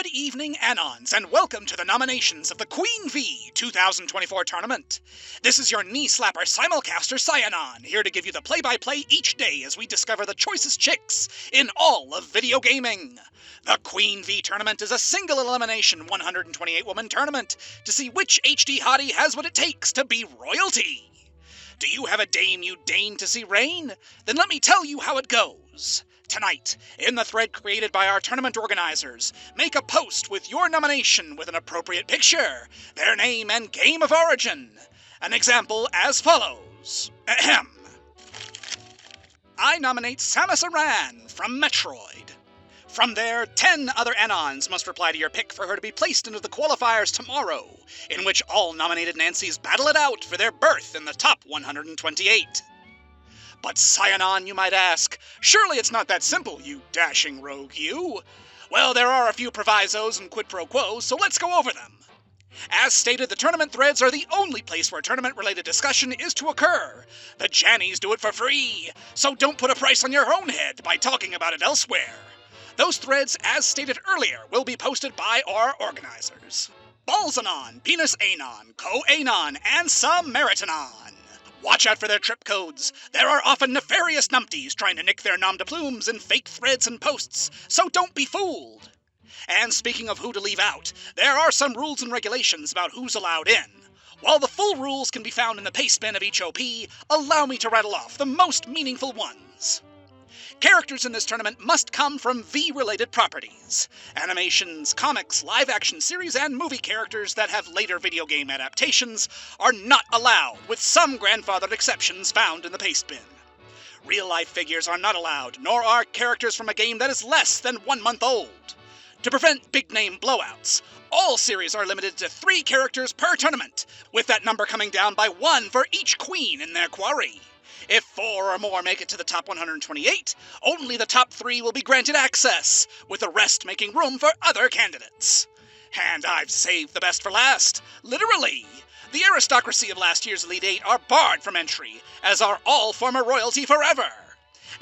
Good evening, Anons, and welcome to the nominations of the Queen V 2024 tournament. This is your knee-slapper simulcaster, Cyanon, here to give you the play-by-play each day as we discover the choicest chicks in all of video gaming. The Queen V tournament is a single-elimination 128-woman tournament to see which HD hottie has what it takes to be royalty. Do you have a dame you deign to see reign? Then let me tell you how it goes. Tonight, in the thread created by our tournament organizers, make a post with your nomination with an appropriate picture, their name and game of origin. An example as follows. Ahem. I nominate Samus Aran from Metroid. From there, 10 other Anons must reply to your pick for her to be placed into the qualifiers tomorrow, in which all nominated Nancys battle it out for their berth in the top 128. But Cyanon, you might ask, surely it's not that simple, you dashing rogue you. Well, there are a few provisos and quid pro quos, so let's go over them. As stated, the tournament threads are the only place where tournament-related discussion is to occur. The Jannies do it for free, so don't put a price on your own head by talking about it elsewhere. Those threads, as stated earlier, will be posted by our organizers. Balzanon, Penis Anon, Co-Anon, and Samaritanon. Watch out for their trip codes. There are often nefarious numpties trying to nick their nom de plumes in fake threads and posts, so don't be fooled. And speaking of who to leave out, there are some rules and regulations about who's allowed in. While the full rules can be found in the pastebin of each OP, allow me to rattle off the most meaningful ones. Characters in this tournament must come from V-related properties. Animations, comics, live-action series, and movie characters that have later video game adaptations are not allowed, with some grandfathered exceptions found in the pastebin. Real-life figures are not allowed, nor are characters from a game that is less than 1 month old. To prevent big-name blowouts, all series are limited to 3 characters per tournament, with that number coming down by 1 for each queen in their quarry. If 4 or more make it to the top 128, only the top 3 will be granted access, with the rest making room for other candidates. And I've saved the best for last. Literally. The aristocracy of last year's Elite 8 are barred from entry, as are all former royalty forever.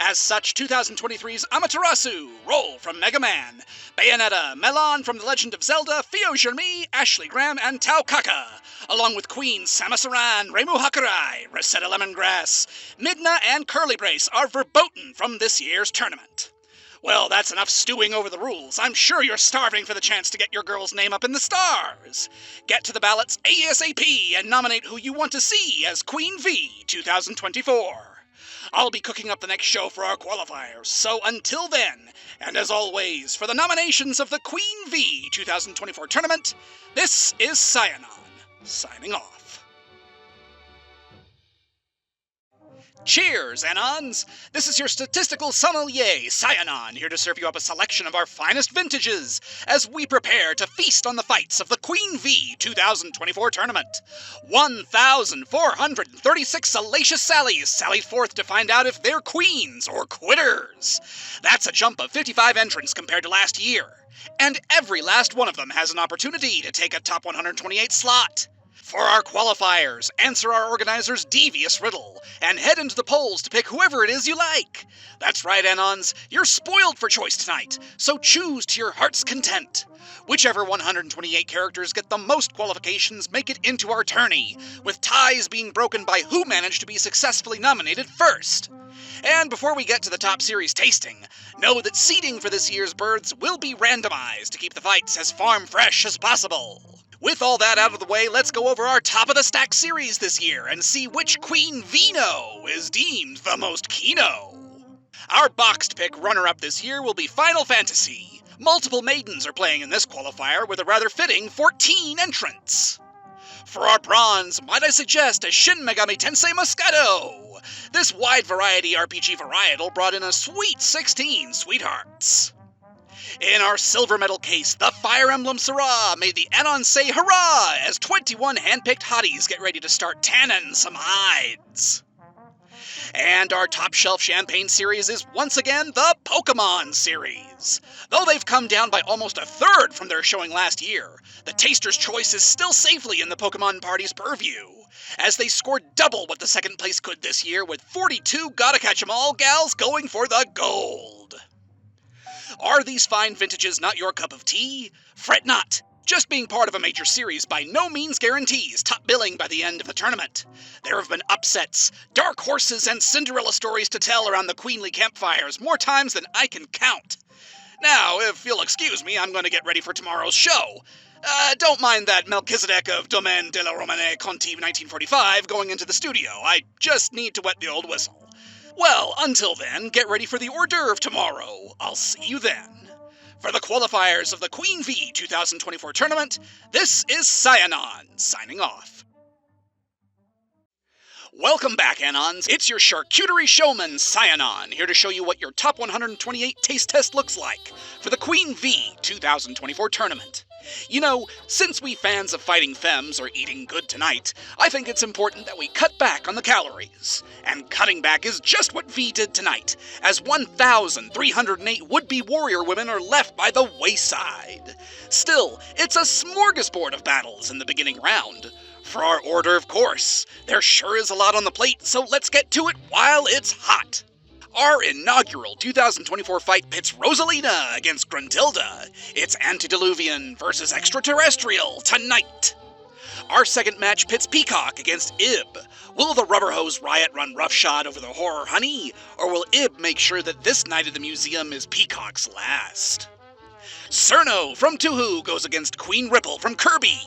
As such, 2023's Amaterasu, Roll from Mega Man, Bayonetta, Melon from The Legend of Zelda, Fio Jeremy, Ashley Graham, and Tao Kaka, along with Queens Samus Aran, Reimu Hakurai, Rosetta Lemongrass, Midna, and Curly Brace are verboten from this year's tournament. Well, that's enough stewing over the rules. I'm sure you're starving for the chance to get your girl's name up in the stars. Get to the ballots ASAP and nominate who you want to see as Queen V 2024. I'll be cooking up the next show for our qualifiers, so until then, and as always, for the nominations of the Queen V 2024 tournament, this is Cyanon, signing off. Cheers, Anons! This is your statistical sommelier, Cyanon, here to serve you up a selection of our finest vintages as we prepare to feast on the fights of the Queen V 2024 tournament. 1,436 salacious Sallys sallied forth to find out if they're queens or quitters. That's a jump of 55 entrants compared to last year. And every last one of them has an opportunity to take a top 128 slot. For our qualifiers, answer our organizers' devious riddle, and head into the polls to pick whoever it is you like. That's right, Anons, you're spoiled for choice tonight, so choose to your heart's content. Whichever 128 characters get the most qualifications make it into our tourney, with ties being broken by who managed to be successfully nominated first. And before we get to the top series tasting, know that seeding for this year's berths will be randomized to keep the fights as farm fresh as possible. With all that out of the way, let's go over our top-of-the-stack series this year and see which Queen Vino is deemed the most kino. Our boxed pick runner-up this year will be Final Fantasy. Multiple maidens are playing in this qualifier with a rather fitting 14 entrants. For our bronze, might I suggest a Shin Megami Tensei Moscato? This wide variety RPG varietal brought in a sweet 16 sweethearts. In our silver medal case, the Fire Emblem Sarah made the Anon say hurrah as 21 handpicked hotties get ready to start tanning some hides. And our top shelf champagne series is once again the Pokemon series. Though they've come down by almost a third from their showing last year, the Taster's Choice is still safely in the Pokemon party's purview, as they scored double what the second place could this year with 42 gotta catch 'em all gals going for the gold. Are these fine vintages not your cup of tea? Fret not. Just being part of a major series by no means guarantees top billing by the end of the tournament. There have been upsets, dark horses, and Cinderella stories to tell around the queenly campfires more times than I can count. Now, if you'll excuse me, I'm going to get ready for tomorrow's show. Don't mind that Melchizedek of Domaine de la Romane Conti 1945 going into the studio. I just need to wet the old whistle. Well, until then, get ready for the hors d'oeuvre tomorrow. I'll see you then. For the qualifiers of the Queen V 2024 tournament, this is WikiAnon, signing off. Welcome back, Anons. It's your charcuterie showman, WikiAnon, here to show you what your top 128 taste test looks like for the Queen V 2024 tournament. You know, since we fans of fighting femmes are eating good tonight, I think it's important that we cut back on the calories. And cutting back is just what V did tonight, as 1,308 would-be warrior women are left by the wayside. Still, it's a smorgasbord of battles in the beginning round. For our order, of course, there sure is a lot on the plate, so let's get to it while it's hot. Our inaugural 2024 fight pits Rosalina against Gruntilda. It's Antediluvian versus Extraterrestrial tonight. Our second match pits Peacock against Ib. Will the Rubber Hose Riot run roughshod over the Horror Honey, or will Ib make sure that this night at the museum is Peacock's last? Cerno from Tuhu goes against Queen Ripple from Kirby.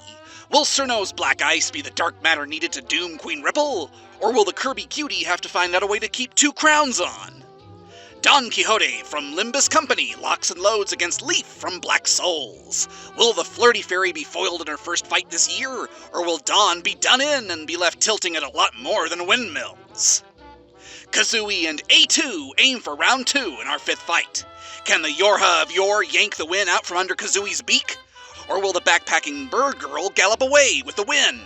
Will Cerno's black ice be the dark matter needed to doom Queen Ripple, or will the Kirby cutie have to find out a way to keep two crowns on? Don Quixote from Limbus Company locks and loads against Leaf from Black Souls. Will the Flirty Fairy be foiled in her first fight this year, or will Dawn be done in and be left tilting at a lot more than windmills? Kazooie and A2 aim for round 2 in our fifth fight. Can the Yorha of Yore yank the win out from under Kazooie's beak? Or will the backpacking bird girl gallop away with the win?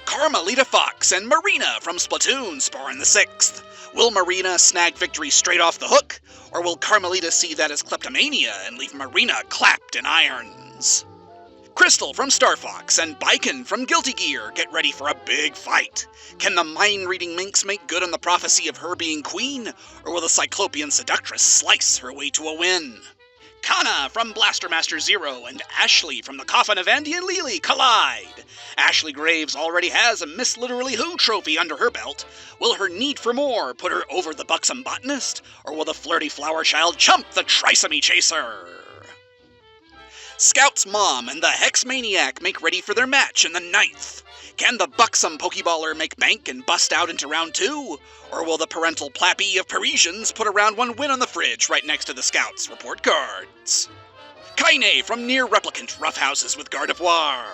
Carmelita Fox and Marina from Splatoon spar in the sixth. Will Marina snag victory straight off the hook, or will Carmelita see that as kleptomania and leave Marina clapped in irons? Crystal from Star Fox and Baiken from Guilty Gear get ready for a big fight. Can the mind-reading minx make good on the prophecy of her being queen, or will the Cyclopean seductress slice her way to a win? Kana from Blaster Master Zero and Ashley from the Coffin of Andy and Lily collide. Ashley Graves already has a Miss Literally Who trophy under her belt. Will her need for more put her over the buxom botanist, or will the flirty flower child chump the trisomy chaser? Scout's mom and the Hex Maniac make ready for their match in the ninth. Can the buxom Pokeballer make bank and bust out into round 2? Or will the parental Plappy of Parisians put a round 1 win on the fridge right next to the Scouts' report cards? Kaine from Near Replicant roughhouses with Gardevoir.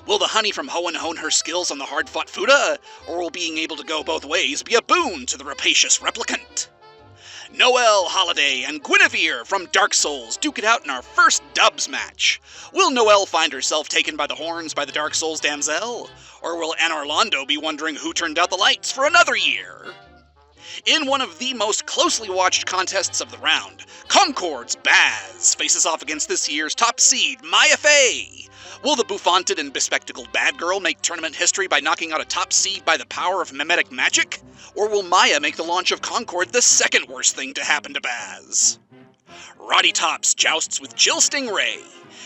Will the Honey from Hoenn hone her skills on the hard-fought Fuda? Or will being able to go both ways be a boon to the rapacious Replicant? Noelle Holiday and Guinevere from Dark Souls duke it out in our first dubs match. Will Noelle find herself taken by the horns by the Dark Souls damsel? Or will Anne Orlando be wondering who turned out the lights for another year? In one of the most closely watched contests of the round, Concord's Baz faces off against this year's top seed, Maya Fey. Will the bouffanted and bespectacled bad girl make tournament history by knocking out a top seed by the power of mimetic magic? Or will Maya make the launch of Concord the second worst thing to happen to Baz? Roddy Tops jousts with Jill Stingray.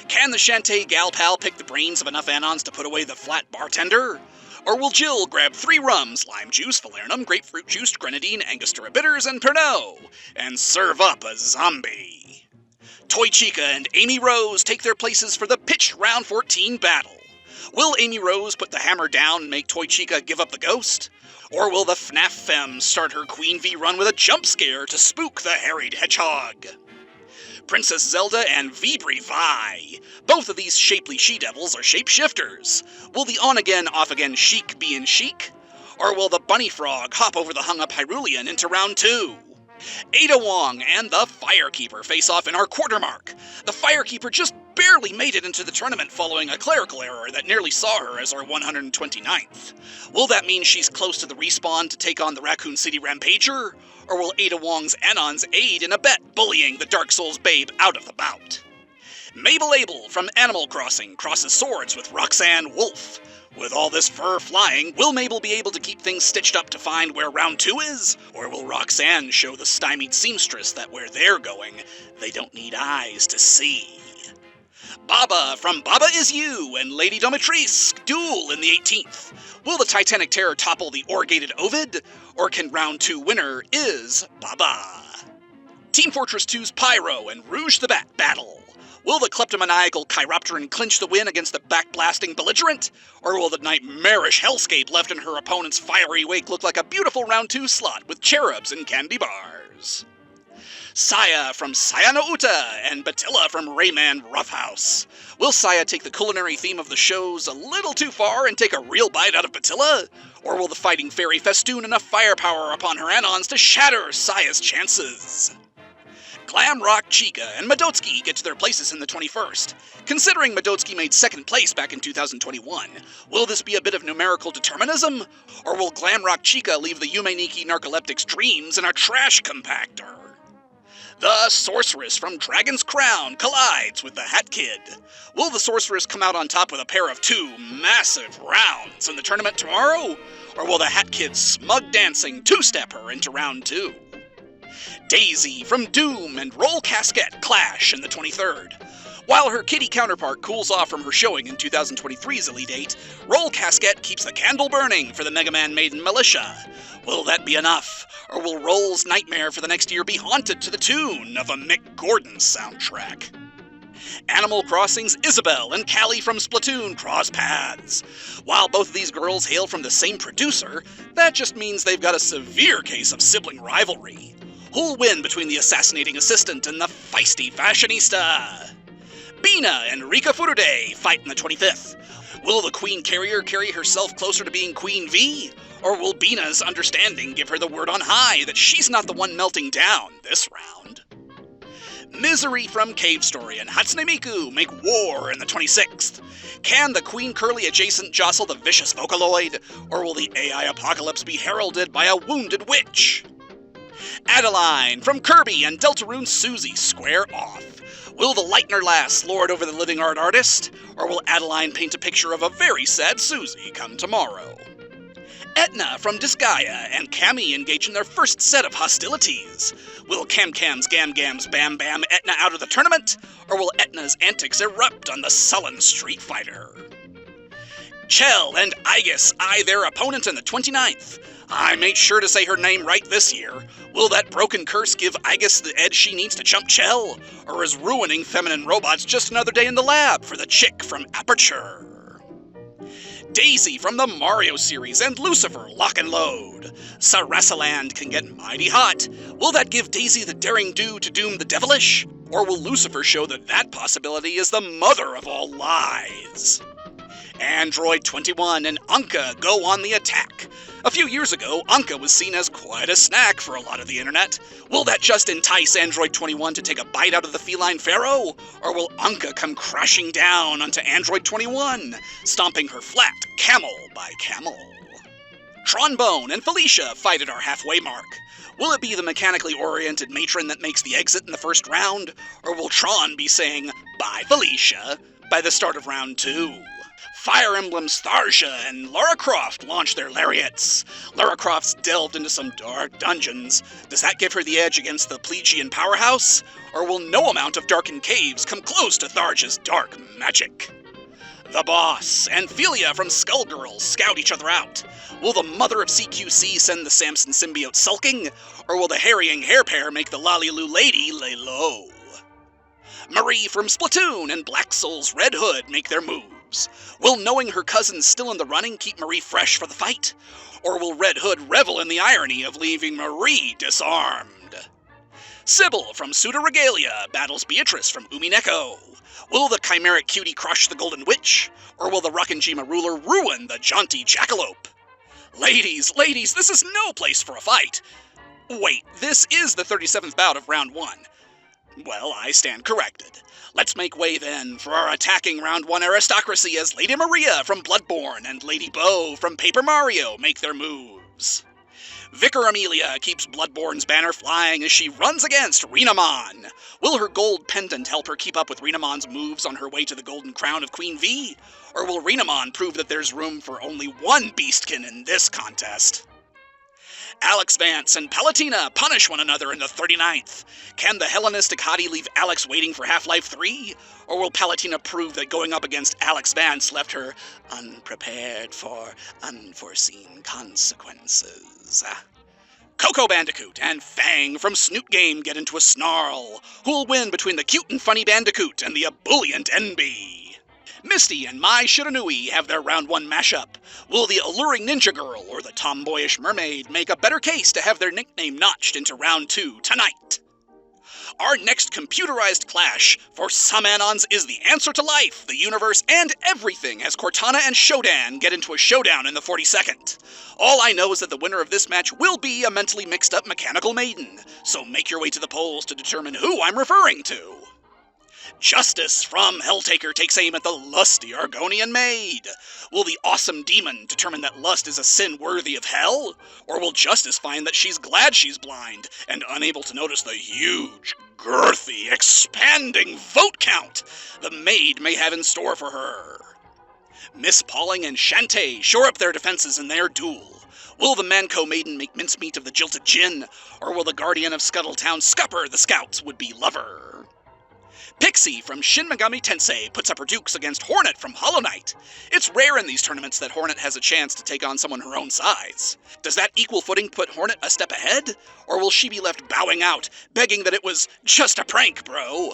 Can the Shantae gal pal pick the brains of enough Anons to put away the flat bartender? Or will Jill grab 3 rums, lime juice, falernum, grapefruit juice, grenadine, Angostura bitters, and Pernod, and serve up a zombie? Toy Chica and Amy Rose take their places for the pitched round 14 battle. Will Amy Rose put the hammer down and make Toy Chica give up the ghost? Or will the FNAF Femme start her Queen V run with a jump scare to spook the harried hedgehog? Princess Zelda and Vibri Vi. Both of these shapely she-devils are shapeshifters. Will the on-again, off-again Sheik be in Chic? Or will the Bunny Frog hop over the hung-up Hyrulean into round 2? Ada Wong and the Firekeeper face off in our quarter mark. The Firekeeper just barely made it into the tournament following a clerical error that nearly saw her as our 129th. Will that mean she's close to the respawn to take on the Raccoon City Rampager? Or will Ada Wong's Anons aid in a bet bullying the Dark Souls babe out of the bout? Mabel Abel from Animal Crossing crosses swords with Roxanne Wolf. With all this fur flying, will Mabel be able to keep things stitched up to find where round 2 is? Or will Roxanne show the stymied seamstress that where they're going, they don't need eyes to see? Baba from Baba Is You and Lady Domitrice duel in the 18th. Will the Titanic Terror topple the Orgated Ovid? Or can round 2 winner is Baba? Team Fortress 2's Pyro and Rouge the Bat battle. Will the kleptomaniacal Chiropteran clinch the win against the back-blasting belligerent? Or will the nightmarish hellscape left in her opponent's fiery wake look like a beautiful round 2 slot with cherubs and candy bars? Saya from Saya no Uta and Batilla from Rayman Roughhouse. Will Saya take the culinary theme of the shows a little too far and take a real bite out of Batilla? Or will the fighting fairy festoon enough firepower upon her Anons to shatter Saya's chances? Glamrock Chica and Madotsky get to their places in the 21st. Considering Madotsky made 2nd place back in 2021, will this be a bit of numerical determinism? Or will Glamrock Chica leave the Yumeniki narcoleptic's dreams in a trash compactor? The Sorceress from Dragon's Crown collides with the Hat Kid. Will the Sorceress come out on top with a pair of 2 massive rounds in the tournament tomorrow? Or will the Hat Kid's smug dancing 2-step her into round 2? Daisy from Doom and Roll Casquette clash in the 23rd. While her kitty counterpart cools off from her showing in 2023's Elite 8, Roll Casquette keeps the candle burning for the Mega Man Maiden Militia. Will that be enough? Or will Roll's nightmare for the next year be haunted to the tune of a Mick Gordon soundtrack? Animal Crossing's Isabelle and Callie from Splatoon cross paths. While both of these girls hail from the same producer, that just means they've got a severe case of sibling rivalry. Who'll win between the assassinating assistant and the feisty fashionista? Bina and Rika Furude fight in the 25th. Will the Queen Carrier carry herself closer to being Queen V? Or will Bina's understanding give her the word on high that she's not the one melting down this round? Misery from Cave Story and Hatsune Miku make war in the 26th. Can the Queen Curly adjacent jostle the vicious Vocaloid? Or will the AI apocalypse be heralded by a wounded witch? Adeline from Kirby and Deltarune Susie square off. Will the Lightner Lass lord over the living art artist? Or will Adeline paint a picture of a very sad Susie come tomorrow? Etna from Disgaea and Cammy engage in their first set of hostilities. Will Cam-Cam's Gam-Gams Bam-Bam Etna out of the tournament? Or will Etna's antics erupt on the sullen Street Fighter? Chell and Aegis eye their opponent in the 29th. I made sure to say her name right this year. Will that broken curse give Aegis the edge she needs to chump Chell? Or is ruining feminine robots just another day in the lab for the chick from Aperture? Daisy from the Mario series and Lucifer lock and load. Sarasaland can get mighty hot. Will that give Daisy the daring do to doom the devilish? Or will Lucifer show that that possibility is the mother of all lies? Android 21 and Anka go on the attack. A few years ago, Anka was seen as quite a snack for a lot of the internet. Will that just entice Android 21 to take a bite out of the feline pharaoh? Or will Anka come crashing down onto Android 21, stomping her flat camel by camel? Tronbone and Felicia fight at our halfway mark. Will it be the mechanically oriented matron that makes the exit in the first round? Or will Tron be saying, "Bye, Felicia," by the start of round 2? Fire Emblem's Tharja and Lara Croft launch their lariats. Lara Croft's delved into some dark dungeons. Does that give her the edge against the Plegian powerhouse? Or will no amount of darkened caves come close to Tharja's dark magic? The Boss and Philia from Skullgirls scout each other out. Will the mother of CQC send the Samson symbiote sulking? Or will the harrying hair pair make the Lolly-Loo lady lay low? Marie from Splatoon and Black Soul's Red Hood make their moves. Will knowing her cousin's still in the running keep Marie fresh for the fight? Or will Red Hood revel in the irony of leaving Marie disarmed? Sybil from Pseudo Regalia battles Beatrice from Umineko. Will the chimeric cutie crush the Golden Witch? Or will the Rakanjima ruler ruin the jaunty jackalope? Ladies, this is no place for a fight. Wait, this is the 37th bout of round 1. Well, I stand corrected. Let's make way then for our attacking round 1 aristocracy as Lady Maria from Bloodborne and Lady Bo from Paper Mario make their moves. Vicar Amelia keeps Bloodborne's banner flying as she runs against Renamon. Will her gold pendant help her keep up with Renamon's moves on her way to the golden crown of Queen V? Or will Renamon prove that there's room for only one beastkin in this contest? Alex Vance and Palatina punish one another in the 39th. Can the Hellenistic hottie leave Alex waiting for Half-Life 3? Or will Palatina prove that going up against Alex Vance left her unprepared for unforeseen consequences? Coco Bandicoot and Fang from Snoot Game get into a snarl. Who'll win between the cute and funny Bandicoot and the ebullient Enby? Misty and Mai Shiranui have their round 1 mashup. Will the alluring ninja girl or the tomboyish mermaid make a better case to have their nickname notched into round 2 tonight? Our next computerized clash for some Anons is the answer to life, the universe, and everything as Cortana and Shodan get into a showdown in the 42nd. All I know is that the winner of this match will be a mentally mixed up mechanical maiden, so make your way to the polls to determine who I'm referring to. Justice from Helltaker takes aim at the lusty Argonian maid. Will the awesome demon determine that lust is a sin worthy of hell? Or will Justice find that she's glad she's blind and unable to notice the huge, girthy, expanding vote count the maid may have in store for her? Miss Pauling and Shantae shore up their defenses in their duel. Will the Manco maiden make mincemeat of the jilted Jin? Or will the guardian of Scuttletown scupper the scout's would-be lover? Pixie from Shin Megami Tensei puts up her dukes against Hornet from Hollow Knight. It's rare in these tournaments that Hornet has a chance to take on someone her own size. Does that equal footing put Hornet a step ahead? Or will she be left bowing out, begging that it was just a prank, bro?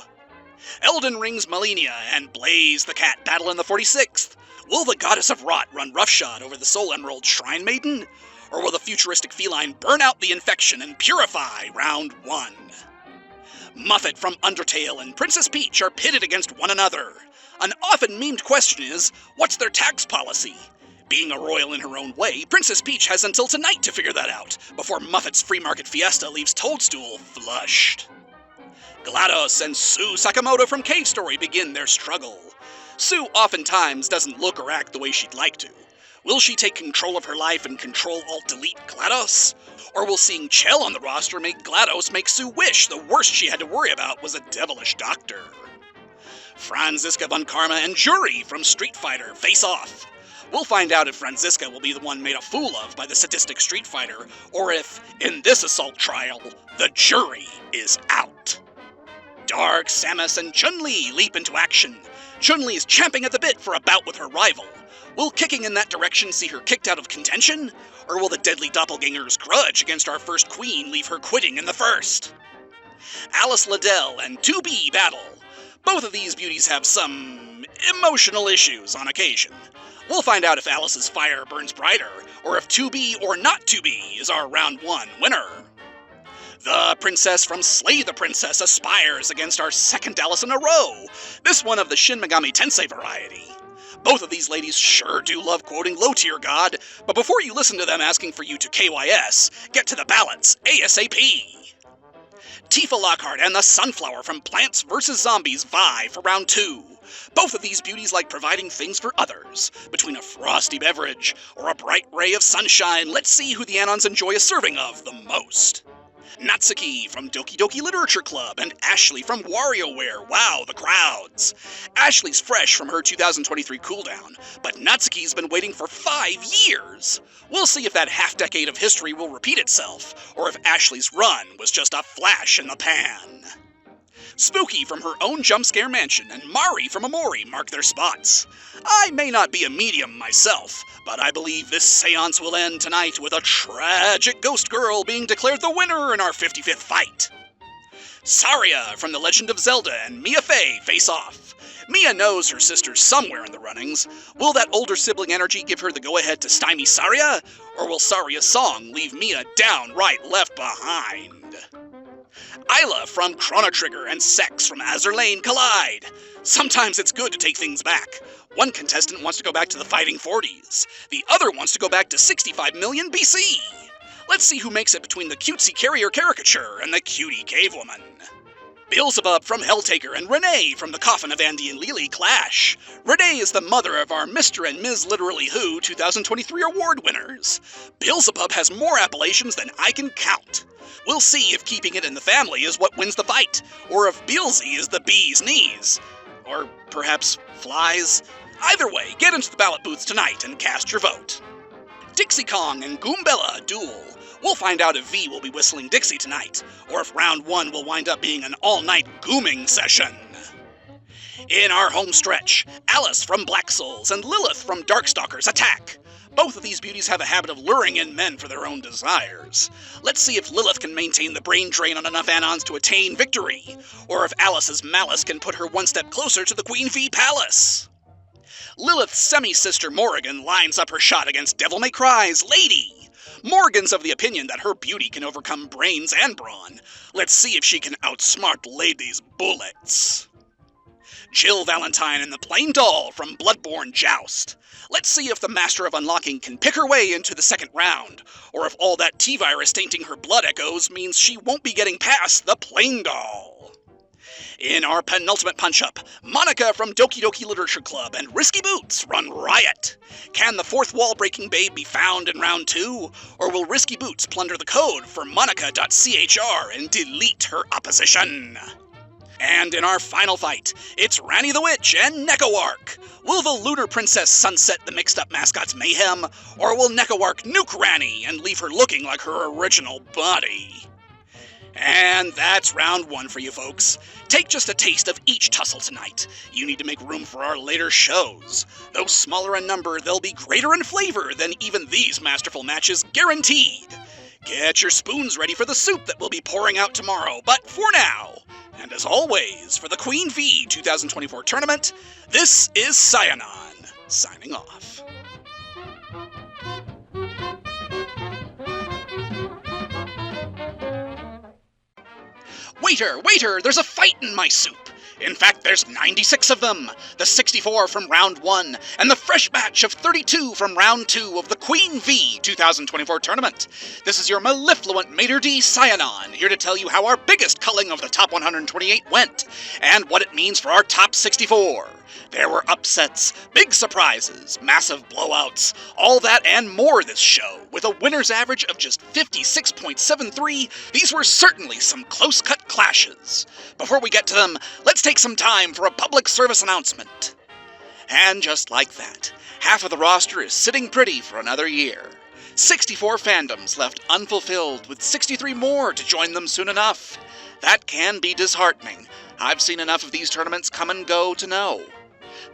Elden Ring's Malenia and Blaze the Cat battle in the 46th. Will the Goddess of Rot run roughshod over the Soul Emerald Shrine Maiden? Or will the futuristic feline burn out the infection and purify round 1? Muffet from Undertale and Princess Peach are pitted against one another. An often memed question is, what's their tax policy? Being a royal in her own way, Princess Peach has until tonight to figure that out, before Muffet's free market fiesta leaves Toadstool flushed. GLaDOS and Sue Sakamoto from Cave Story begin their struggle. Sue oftentimes doesn't look or act the way she'd like to. Will she take control of her life and Control-Alt-Delete GLaDOS? Or will seeing Chell on the roster make GLaDOS make Sue wish the worst she had to worry about was a devilish doctor? Franziska von Karma and Jury from Street Fighter face off. We'll find out if Franziska will be the one made a fool of by the sadistic Street Fighter, or if, in this assault trial, the jury is out. Dark, Samus, and Chun-Li leap into action. Chun-Li is champing at the bit for a bout with her rival. Will kicking in that direction see her kicked out of contention? Or will the deadly doppelganger's grudge against our first queen leave her quitting in the first? Alice Liddell and 2B battle. Both of these beauties have some emotional issues on occasion. We'll find out if Alice's fire burns brighter, or if 2B or not 2B is our round 1 winner. The princess from Slay the Princess aspires against our second Alice in a row, this one of the Shin Megami Tensei variety. Both of these ladies sure do love quoting low-tier God, but before you listen to them asking for you to KYS, get to the ballots ASAP! Tifa Lockhart and the Sunflower from Plants vs. Zombies vie for round 2. Both of these beauties like providing things for others. Between a frosty beverage or a bright ray of sunshine, let's see who the Anons enjoy a serving of the most. Natsuki from Doki Doki Literature Club and Ashley from WarioWare wow the crowds. Ashley's fresh from her 2023 cooldown, but Natsuki's been waiting for 5 years. We'll see if that half-decade of history will repeat itself, or if Ashley's run was just a flash in the pan. Spooky from her own Jumpscare Mansion and Mari from Amori mark their spots. I may not be a medium myself, but I believe this seance will end tonight with a tragic ghost girl being declared the winner in our 55th fight. Saria from The Legend of Zelda and Mia Fey face off. Mia knows her sister's somewhere in the runnings. Will that older sibling energy give her the go-ahead to stymie Saria? Or will Saria's song leave Mia downright left behind? Isla from Chrono Trigger and Sex from Azur Lane collide. Sometimes it's good to take things back. One contestant wants to go back to the fighting 40s. The other wants to go back to 65 million BC. Let's see who makes it between the cutesy carrier caricature and the cutie cave woman. Beelzebub from Helltaker and Renee from the Coffin of Andy and Lily clash. Renee is the mother of our Mr. and Ms. Literally Who 2023 award winners. Beelzebub has more appellations than I can count. We'll see if keeping it in the family is what wins the fight, or if Beelzy is the bee's knees. Or perhaps flies. Either way, get into the ballot booths tonight and cast your vote. Dixie Kong and Goombella duel. We'll find out if V will be whistling Dixie tonight, or if round 1 will wind up being an all-night gooming session. In our home stretch, Alice from Black Souls and Lilith from Darkstalkers attack. Both of these beauties have a habit of luring in men for their own desires. Let's see if Lilith can maintain the brain drain on enough Anons to attain victory, or if Alice's malice can put her one step closer to the Queen V Palace. Lilith's semi-sister Morrigan lines up her shot against Devil May Cry's Lady. Morgan's of the opinion that her beauty can overcome brains and brawn. Let's see if she can outsmart Lady's bullets. Jill Valentine and the Plain Doll from Bloodborne Joust. Let's see if the Master of Unlocking can pick her way into the second round, or if all that T-virus tainting her blood echoes means she won't be getting past the Plain Doll. In our penultimate punch-up, Monica from Doki Doki Literature Club and Risky Boots run riot. Can the fourth wall-breaking babe be found in round 2, or will Risky Boots plunder the code for Monica.chr and delete her opposition? And in our final fight, it's Ranny the Witch and Nekowark. Will the Lunar Princess sunset the mixed-up mascot's mayhem, or will Nekowark nuke Ranny and leave her looking like her original body? And that's round 1 for you folks. Take just a taste of each tussle tonight. You need to make room for our later shows. Though smaller in number, they'll be greater in flavor than even these masterful matches guaranteed. Get your spoons ready for the soup that we'll be pouring out tomorrow, but for now, and as always, for the Queen V 2024 tournament, this is WikiAnon, signing off. Waiter, there's a fight in my soup. In fact, there's 96 of them, the 64 from round 1, and the fresh batch of 32 from round 2 of the Queen V 2024 tournament. This is your mellifluent Mater D WikiAnon, here to tell you how our biggest culling of the top 128 went, and what it means for our top 64. There were upsets, big surprises, massive blowouts, all that and more this show. With a winner's average of just 56.73, these were certainly some close-cut clashes. Before we get to them, let's take some time for a public service announcement. And just like that, half of the roster is sitting pretty for another year. 64 fandoms left unfulfilled, with 63 more to join them soon enough. That can be disheartening. I've seen enough of these tournaments come and go to know.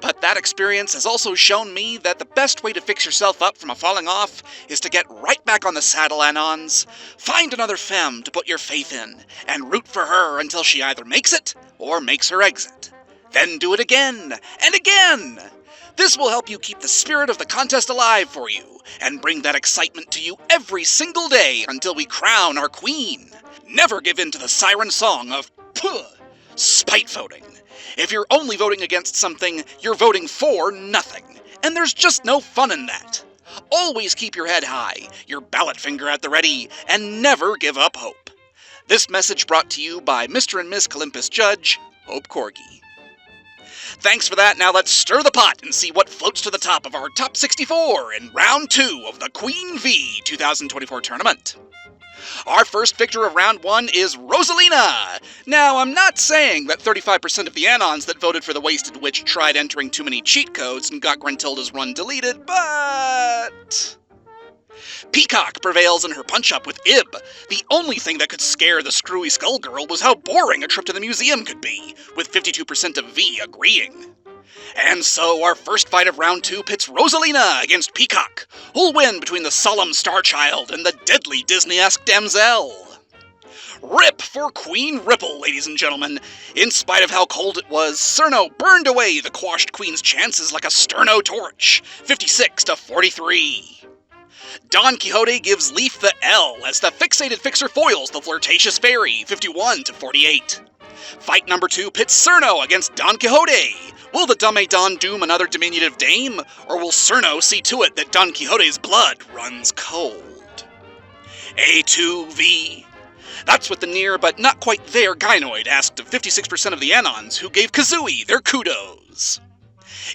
But that experience has also shown me that the best way to fix yourself up from a falling off is to get right back on the saddle, Anons. Find another femme to put your faith in, and root for her until she either makes it or makes her exit. Then do it again, and again! This will help you keep the spirit of the contest alive for you, and bring that excitement to you every single day until we crown our queen. Never give in to the siren song of spite voting. If you're only voting against something, you're voting for nothing. And there's just no fun in that. Always keep your head high, your ballot finger at the ready, and never give up hope. This message brought to you by Mr. and Miss Olympus Judge, Hope Corgi. Thanks for that. Now let's stir the pot and see what floats to the top of our top 64 in round 2 of the Queen V 2024 tournament. Our first victor of round 1 is Rosalina! Now, I'm not saying that 35% of the Anons that voted for the Wasted Witch tried entering too many cheat codes and got Gruntilda's run deleted, but... Peacock prevails in her punch-up with Ib. The only thing that could scare the screwy Skullgirl was how boring a trip to the museum could be, with 52% of V agreeing. And so our first fight of round 2 pits Rosalina against Peacock, who'll win between the solemn Starchild and the deadly Disney-esque Damsel. Rip for Queen Ripple, ladies and gentlemen. In spite of how cold it was, Cerno burned away the quashed queen's chances like a sterno torch, 56-43. Don Quixote gives Leaf the L as the fixated fixer foils the flirtatious fairy, 51-48. Fight number 2 pits Cerno against Don Quixote. Will the Dame Don doom another diminutive dame, or will Cerno see to it that Don Quixote's blood runs cold? A2V. That's what the near but not quite there gynoid asked of 56% of the Anons, who gave Kazooie their kudos.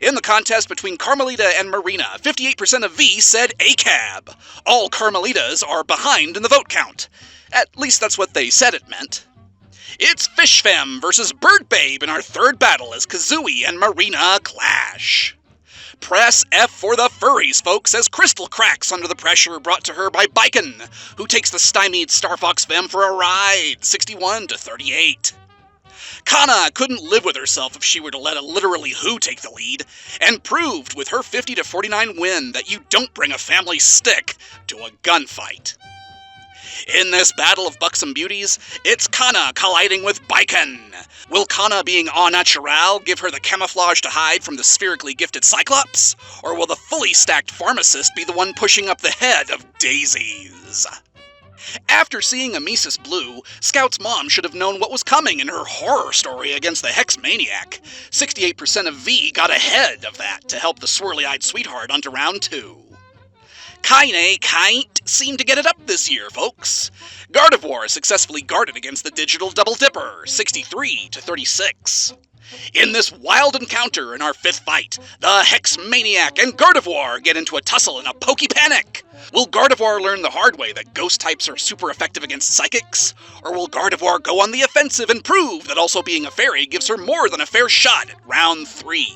In the contest between Carmelita and Marina, 58% of V said ACAB. All Carmelitas are behind in the vote count. At least that's what they said it meant. It's Fishfem versus Bird Babe in our third battle as Kazooie and Marina clash. Press F for the furries, folks, as Crystal cracks under the pressure brought to her by Biken, who takes the stymied Star Fox Femme for a ride, 61-38. Kana couldn't live with herself if she were to let a literally who take the lead, and proved with her 50-49 win that you don't bring a family stick to a gunfight. In this battle of buxom beauties, it's Kana colliding with Biken. Will Kana being au naturel give her the camouflage to hide from the spherically gifted Cyclops? Or will the fully stacked pharmacist be the one pushing up the head of daisies? After seeing Amisis Blue, Scout's mom should have known what was coming in her horror story against the Hex Maniac. 68% of V got ahead of that to help the swirly-eyed sweetheart onto round 2. Kaine can't seem to get it up this year, folks. Gardevoir successfully guarded against the digital Double Dipper, 63-36. In this wild encounter in our 5th fight, the Hex Maniac and Gardevoir get into a tussle in a pokey panic. Will Gardevoir learn the hard way that ghost types are super effective against psychics? Or will Gardevoir go on the offensive and prove that also being a fairy gives her more than a fair shot at round 3?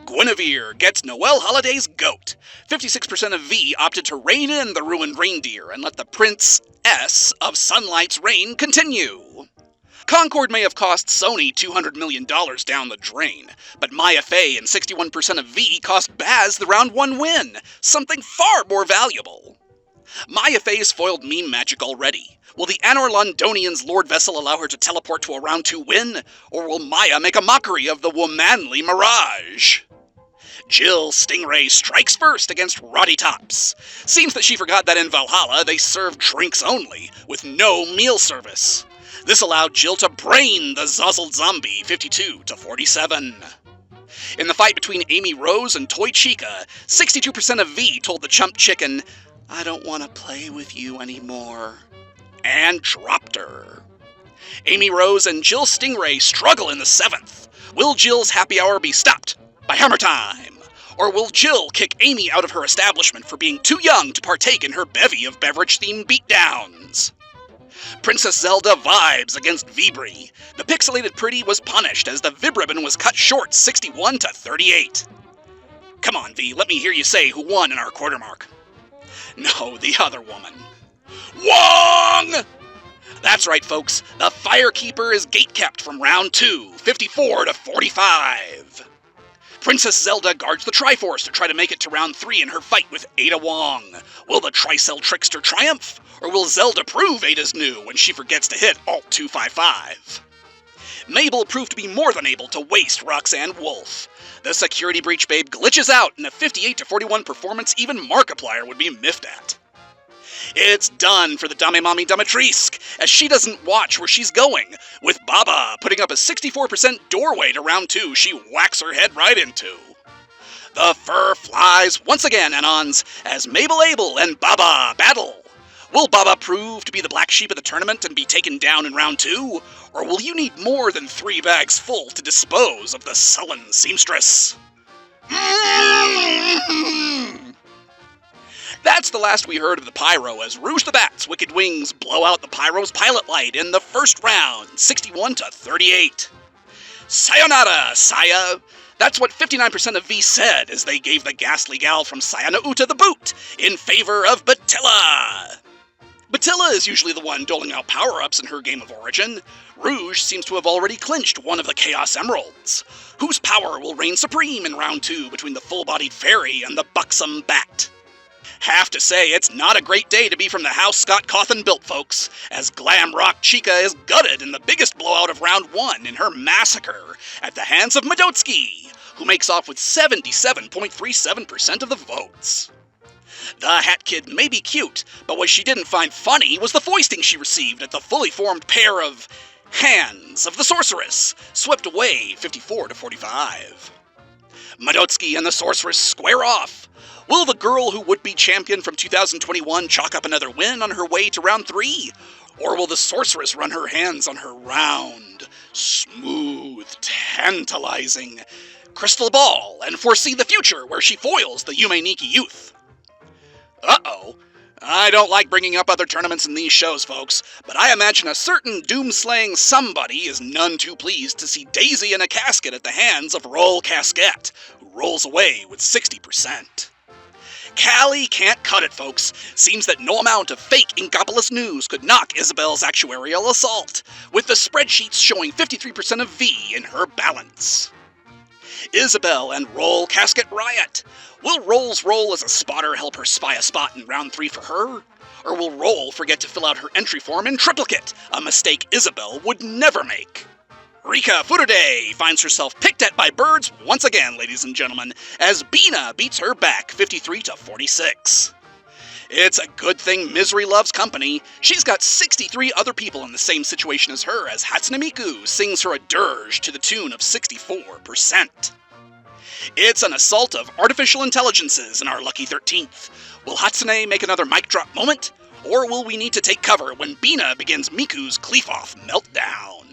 Guinevere gets Noel Holiday's goat. 56% of V opted to rein in the ruined reindeer and let the Prince S of Sunlight's reign continue. Concord may have cost Sony $200 million down the drain, but Maya Fey and 61% of V cost Baz the round 1 win, something far more valuable. Maya Fey's foiled meme magic already. Will the Anor Londonian's Lord Vessel allow her to teleport to a round 2 win, or will Maya make a mockery of the womanly Mirage? Jill Stingray strikes first against Roddy Tops. Seems that she forgot that in Valhalla they serve drinks only, with no meal service. This allowed Jill to brain the Zozzled Zombie, 52-47. In the fight between Amy Rose and Toy Chica, 62% of V told the chump chicken, "I don't want to play with you anymore," and dropped her. Amy Rose and Jill Stingray struggle in the 7th. Will Jill's happy hour be stopped by Hammer Time? Or will Jill kick Amy out of her establishment for being too young to partake in her bevy of beverage-themed beatdowns? Princess Zelda vibes against Vibri. The pixelated pretty was punished as the Vibribbon was cut short, 61-38. Come on, V, let me hear you say who won in our quarter mark. No, the other woman. Wong! That's right, folks. The Firekeeper is gatekept from round 2, 54-45. Princess Zelda guards the Triforce to try to make it to round 3 in her fight with Ada Wong. Will the Tricell Trickster triumph? Or will Zelda prove Ada's new when she forgets to hit Alt 255? Mabel proved to be more than able to waste Roxanne Wolf. The Security Breach Babe glitches out in a 58-41 performance even Markiplier would be miffed at. It's done for the Dame Mommy Domitrisk, as she doesn't watch where she's going, with Baba putting up a 64% doorway to round 2 she whacks her head right into. The fur flies once again, Anons, as Mabel Abel and Baba battle. Will Baba prove to be the black sheep of the tournament and be taken down in round 2? Or will you need more than 3 bags full to dispose of the sullen seamstress? That's the last we heard of the Pyro as Rouge the Bat's Wicked Wings blow out the Pyro's pilot light in the first round, 61-38. Sayonara, Saya! That's what 59% of V said as they gave the ghastly gal from Sayana Uta the boot in favor of Batilla. Batilla is usually the one doling out power-ups in her game of origin. Rouge seems to have already clinched one of the Chaos Emeralds. Whose power will reign supreme in round 2 between the full-bodied fairy and the buxom bat? Have to say, it's not a great day to be from the house Scott Cawthon built, folks, as Glam Rock Chica is gutted in the biggest blowout of round 1 in her massacre at the hands of Madotsky, who makes off with 77.37% of the votes. The Hat Kid may be cute, but what she didn't find funny was the foisting she received at the fully formed pair of hands of the Sorceress, swept away 54-45. Madotsky and the Sorceress square off. Will the girl who would be champion from 2021 chalk up another win on her way to round 3? Or will the sorceress run her hands on her round, smooth, tantalizing crystal ball and foresee the future where she foils the Yume Nikki youth? Uh-oh. I don't like bringing up other tournaments in these shows, folks, but I imagine a certain doom-slaying somebody is none too pleased to see Daisy in a casket at the hands of Roll Casquette, who rolls away with 60%. Callie can't cut it, folks. Seems that no amount of fake Inkopolis news could knock Isabel's actuarial assault, with the spreadsheets showing 53% of V in her balance. Isabel and Roll Casket riot. Will Roll's role as a spotter help her spy a spot in round 3 for her? Or will Roll forget to fill out her entry form in triplicate, a mistake Isabel would never make? Rika Furude finds herself picked at by birds once again, ladies and gentlemen, as Bina beats her back 53-46. It's a good thing misery loves company. She's got 63 other people in the same situation as her as Hatsune Miku sings her a dirge to the tune of 64%. It's an assault of artificial intelligences in our lucky 13th. Will Hatsune make another mic drop moment? Or will we need to take cover when Bina begins Miku's Cleafoff meltdown?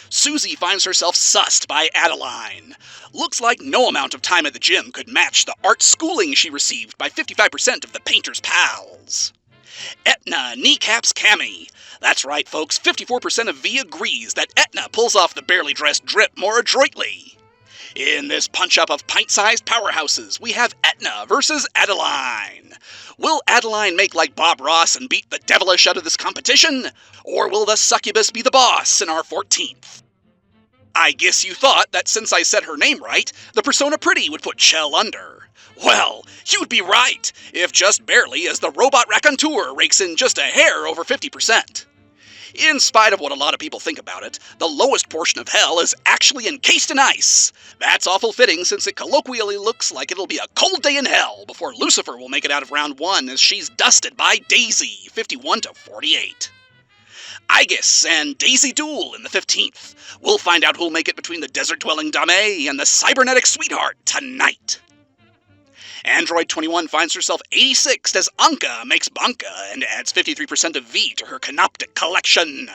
Susie finds herself sussed by Adeline. Looks like no amount of time at the gym could match the art schooling she received by 55% of the painter's pals. Etna kneecaps Cammy. That's right, folks, 54% of V agrees that Etna pulls off the barely dressed drip more adroitly. In this punch-up of pint-sized powerhouses, we have Etna versus Adeline. Will Adeline make like Bob Ross and beat the devilish out of this competition? Or will the succubus be the boss in our 14th? I guess you thought that since I said her name right, the Persona Pretty would put Chell under. Well, you'd be right, if just barely, as the robot raconteur rakes in just a hair over 50%. In spite of what a lot of people think about it, the lowest portion of hell is actually encased in ice. That's awful fitting since it colloquially looks like it'll be a cold day in hell before Lucifer will make it out of round 1 as she's dusted by Daisy, 51-48. Aegis and Daisy duel in the 15th. We'll find out who'll make it between the desert-dwelling Dame and the cybernetic sweetheart tonight. Android 21 finds herself 86th as Anka makes Banka and adds 53% of V to her canoptic collection.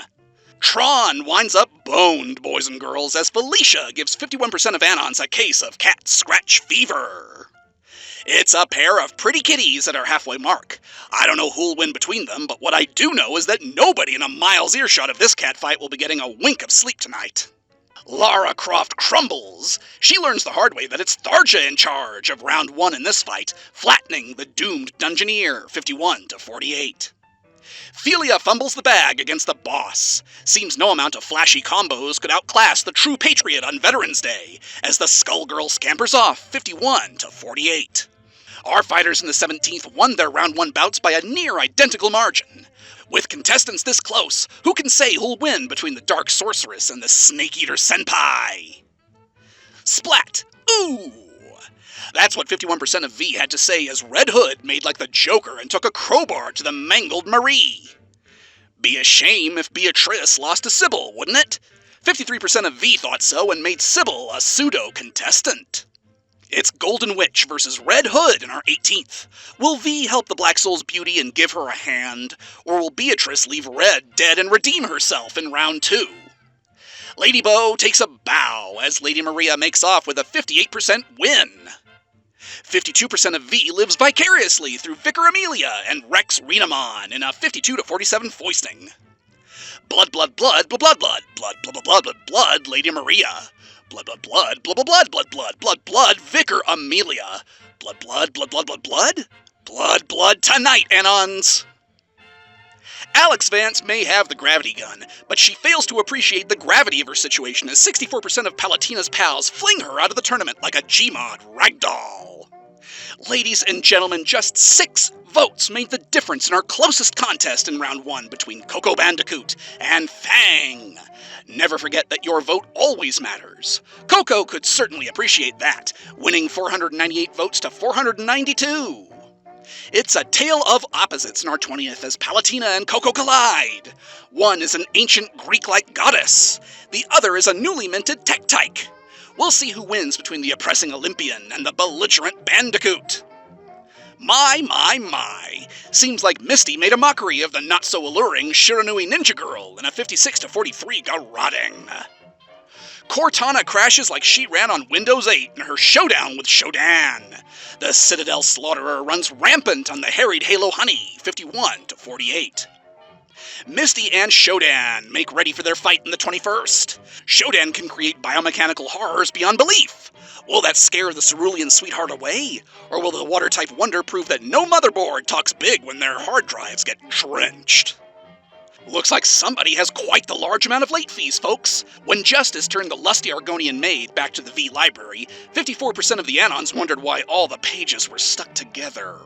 Tron winds up boned, boys and girls, as Felicia gives 51% of Anons a case of cat scratch fever. It's a pair of pretty kitties at our halfway mark. I don't know who'll win between them, but what I do know is that nobody in a mile's earshot of this catfight will be getting a wink of sleep tonight. Lara Croft crumbles. She learns the hard way that it's Tharja in charge of round 1 in this fight, flattening the doomed Dungeoneer, 51-48. Felia fumbles the bag against the boss. Seems no amount of flashy combos could outclass the true patriot on Veterans Day, as the Skullgirl scampers off, 51-48. Our fighters in the 17th won their round 1 bouts by a near-identical margin. With contestants this close, who can say who'll win between the Dark Sorceress and the Snake Eater Senpai? Splat! Ooh! That's what 51% of V had to say as Red Hood made like the Joker and took a crowbar to the mangled Marie. Be a shame if Beatrice lost to Sybil, wouldn't it? 53% of V thought so and made Sybil a pseudo-contestant. It's Golden Witch versus Red Hood in our 18th. Will V help the Black Soul's beauty and give her a hand, or will Beatrice leave Red dead and redeem herself in round 2? Lady Bo takes a bow as Lady Maria makes off with a 58% win. 52% of V lives vicariously through Vicar Amelia and Rex Renamon in a 52-47 foisting. Blood, blood, blood, blood, blood, blood, blood, blood, blood, blood, blood, Lady Maria. Blood, blood, blood, blood, blood, blood, blood, blood, blood, blood, Vicar Amelia. Blood, blood, blood, blood, blood, blood, blood, blood tonight, Anons. Alex Vance may have the gravity gun, but she fails to appreciate the gravity of her situation as 64% of Palatina's pals fling her out of the tournament like a Gmod ragdoll. Ladies and gentlemen, just 6 votes made the difference in our closest contest in round 1 between Coco Bandicoot and Fang. Never forget that your vote always matters. Coco could certainly appreciate that, winning 498 votes to 492. It's a tale of opposites in our 20th as Palatina and Coco collide. One is an ancient Greek-like goddess. The other is a newly minted Tech-Tyke. We'll see who wins between the oppressing Olympian and the belligerent Bandicoot. My. Seems like Misty made a mockery of the not-so-alluring Shiranui Ninja Girl in a 56-43 garroting. Cortana crashes like she ran on Windows 8 in her showdown with Shodan. The Citadel Slaughterer runs rampant on the harried Halo Honey, 51-48. Misty and Shodan make ready for their fight in the 21st. Shodan can create biomechanical horrors beyond belief. Will that scare the cerulean sweetheart away? Or will the water-type wonder prove that no motherboard talks big when their hard drives get drenched? Looks like somebody has quite the large amount of late fees, folks. When Justice turned the lusty Argonian maid back to the V library, 54% of the Anons wondered why all the pages were stuck together.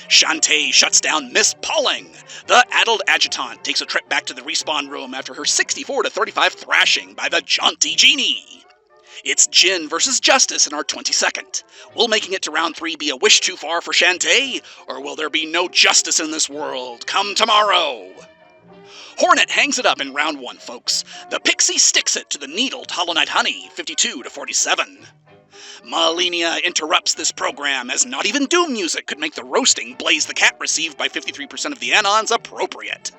Shantae shuts down Miss Pauling. The addled adjutant takes a trip back to the respawn room after her 64-35 thrashing by the jaunty genie. It's Jin versus Justice in our 22nd. Will making it to round 3 be a wish too far for Shantae? Or will there be no justice in this world come tomorrow? Hornet hangs it up in round 1, folks. The Pixie sticks it to the needled Hollow Knight Honey, 52-47. Malenia interrupts this program, as not even Doom music could make the roasting Blaze the Cat received by 53% of the Anons appropriate.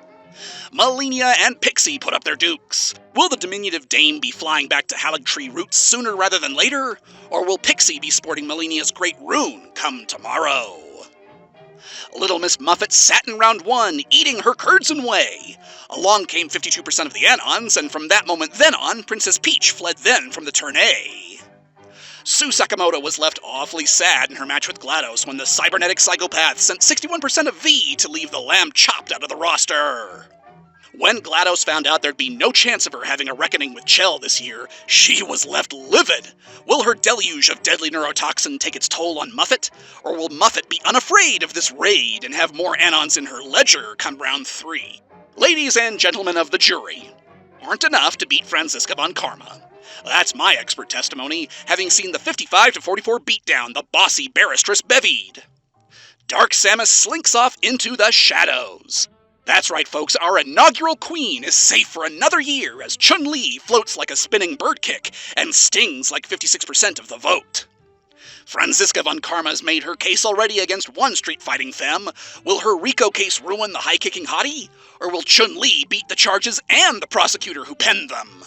Malenia and Pixie put up their dukes. Will the diminutive dame be flying back to Haligtree roots sooner rather than later? Or will Pixie be sporting Malenia's great rune come tomorrow? Little Miss Muffet sat in round 1, eating her curds and whey. Along came 52% of the Anons, and from that moment then on, Princess Peach fled then from the turn A. Sue Sakamoto was left awfully sad in her match with GLaDOS when the cybernetic psychopath sent 61% of V to leave the lamb chopped out of the roster. When GLaDOS found out there'd be no chance of her having a reckoning with Chell this year, she was left livid. Will her deluge of deadly neurotoxin take its toll on Muffet? Or will Muffet be unafraid of this raid and have more Anons in her ledger come round 3? Ladies and gentlemen of the jury, aren't enough to beat Franziska von Karma. That's my expert testimony, having seen the 55-44 beatdown the bossy barristress bevied. Dark Samus slinks off into the shadows. That's right, folks, our inaugural queen is safe for another year as Chun-Li floats like a spinning bird kick and stings like 56% of the vote. Franziska von Karma's made her case already against one street-fighting femme. Will her Rico case ruin the high-kicking hottie? Or will Chun-Li beat the charges and the prosecutor who penned them?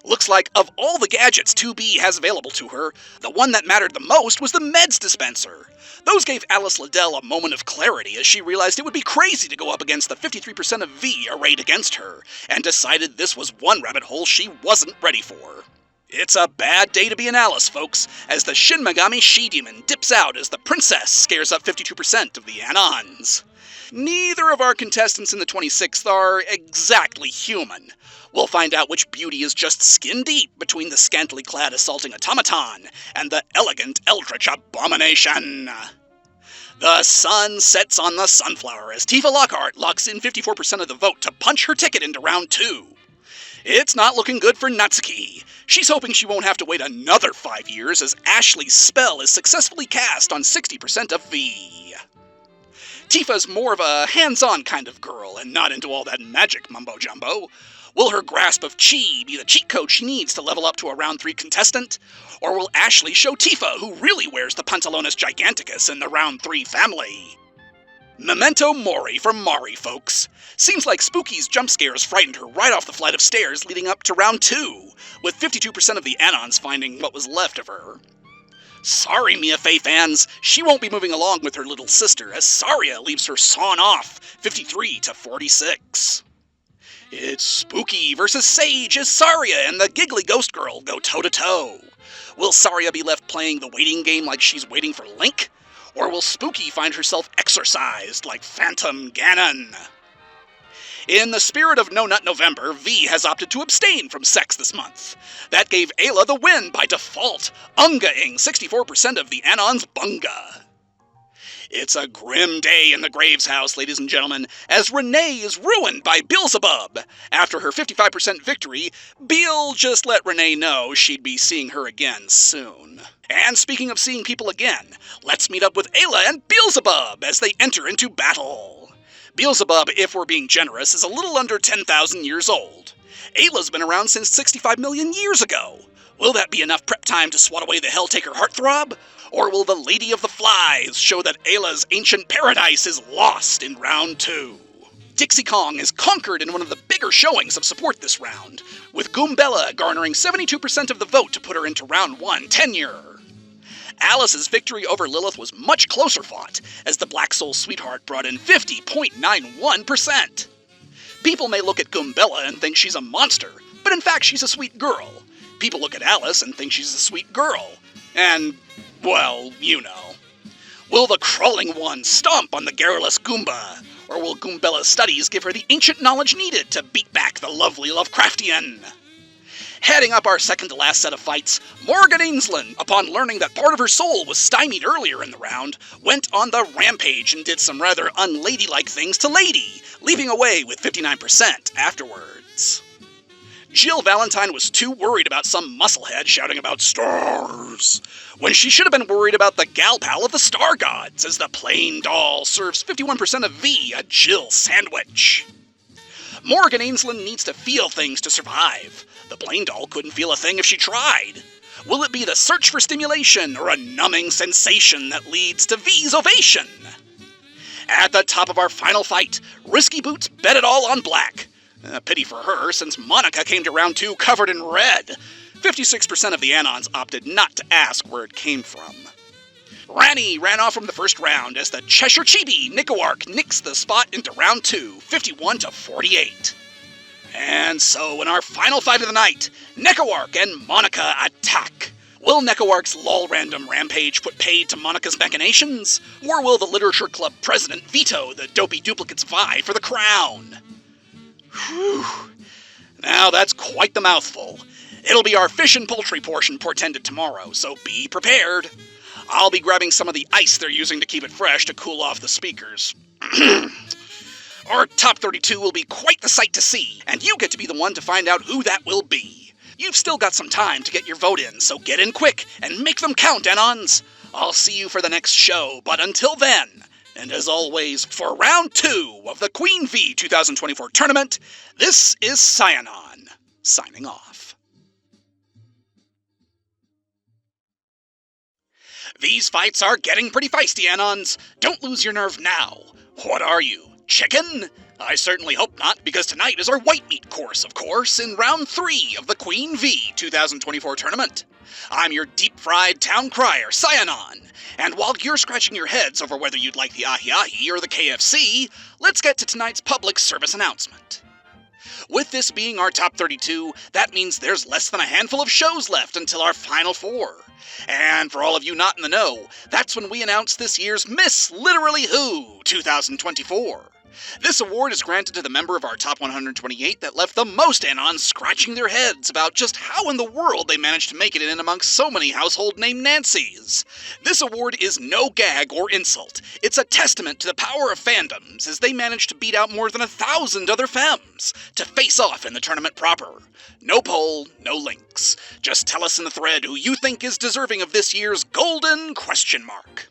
Looks like of all the gadgets 2B has available to her, the one that mattered the most was the meds dispenser. Those gave Alice Liddell a moment of clarity as she realized it would be crazy to go up against the 53% of V arrayed against her, and decided this was one rabbit hole she wasn't ready for. It's a bad day to be an Alice, folks, as the Shin Megami She-Demon dips out as the princess scares up 52% of the Anons. Neither of our contestants in the 26th are exactly human. We'll find out which beauty is just skin deep between the scantily clad assaulting automaton and the elegant eldritch abomination. The sun sets on the sunflower as Tifa Lockhart locks in 54% of the vote to punch her ticket into round 2. It's not looking good for Natsuki. She's hoping she won't have to wait another 5 years as Ashley's spell is successfully cast on 60% of V. Tifa's more of a hands-on kind of girl and not into all that magic mumbo-jumbo. Will her grasp of chi be the cheat code she needs to level up to a round 3 contestant? Or will Ashley show Tifa who really wears the Pantalones Giganticus in the round 3 family? Memento Mori for Mari, folks. Seems like Spooky's jump scares frightened her right off the flight of stairs leading up to round 2, with 52% of the Anons finding what was left of her. Sorry, Mia Fey fans, she won't be moving along with her little sister as Saria leaves her sawn off, 53-46. It's Spooky versus Sage as Saria and the giggly ghost girl go toe-to-toe. Will Saria be left playing the waiting game like she's waiting for Link? Or will Spooky find herself exorcised like Phantom Ganon? In the spirit of No Nut November, V has opted to abstain from sex this month. That gave Ayla the win by default, unga-ing 64% of the Anons bunga. It's a grim day in the Graves house, ladies and gentlemen, as Renee is ruined by Beelzebub. After her 55% victory, Beel just let Renee know she'd be seeing her again soon. And speaking of seeing people again, let's meet up with Ayla and Beelzebub as they enter into battle. Beelzebub, if we're being generous, is a little under 10,000 years old. Ayla's been around since 65 million years ago. Will that be enough prep time to swat away the Helltaker heartthrob? Or will the Lady of the Flies show that Ayla's ancient paradise is lost in round 2? Dixie Kong is conquered in one of the bigger showings of support this round, with Goombella garnering 72% of the vote to put her into round 1 tenure. Alice's victory over Lilith was much closer fought, as the Black Soul Sweetheart brought in 50.91%. People may look at Goombella and think she's a monster, but in fact she's a sweet girl. People look at Alice and think she's a sweet girl. And, well, you know. Will the Crawling One stomp on the garrulous Goomba? Or will Goombella's studies give her the ancient knowledge needed to beat back the lovely Lovecraftian? Heading up our second-to-last set of fights, Morgan Ainsland, upon learning that part of her soul was stymied earlier in the round, went on the rampage and did some rather unladylike things to Lady, leaving away with 59% afterwards. Jill Valentine was too worried about some musclehead shouting about stars, when she should have been worried about the gal pal of the Star Gods, as the plain doll serves 51% of V, a Jill sandwich. Morgan Ainsland needs to feel things to survive. The plain doll couldn't feel a thing if she tried. Will it be the search for stimulation or a numbing sensation that leads to V's ovation? At the top of our final fight, Risky Boots bet it all on black. A pity for her, since Monica came to round 2 covered in red. 56% of the Anons opted not to ask where it came from. Ranny ran off from the first round as the Cheshire Chibi Nicoarch nicks the spot into round 2, 51-48. And so in our final fight of the night, Nicoarch and Monica attack. Will Nicoarch's lol random rampage put paid to Monica's machinations? Or will the Literature Club president veto the dopey duplicate's vie for the crown? Whew. Now that's quite the mouthful. It'll be our fish and poultry portion portended tomorrow, so be prepared. I'll be grabbing some of the ice they're using to keep it fresh to cool off the speakers. Our top 32 will be quite the sight to see, and you get to be the one to find out who that will be. You've still got some time to get your vote in, so get in quick and make them count, Anons. I'll see you for the next show, but until then, and as always, for round 2 of the Queen V 2024 tournament, this is Cyanon, signing off. These fights are getting pretty feisty, Anons. Don't lose your nerve now. What are you, chicken? I certainly hope not, because tonight is our white meat course, of course, in round 3 of the Queen V 2024 tournament. I'm your deep-fried town crier, Cyanon, and while you're scratching your heads over whether you'd like the ahi-ahi or the KFC, let's get to tonight's public service announcement. With this being our top 32, that means there's less than a handful of shows left until our final 4. And for all of you not in the know, that's when we announce this year's Miss Literally Who 2024. This award is granted to the member of our top 128 that left the most Anons scratching their heads about just how in the world they managed to make it in amongst so many household name Nancys. This award is no gag or insult. It's a testament to the power of fandoms, as they managed to beat out more than 1,000 other femmes to face off in the tournament proper. No poll, no links. Just tell us in the thread who you think is deserving of this year's golden question mark.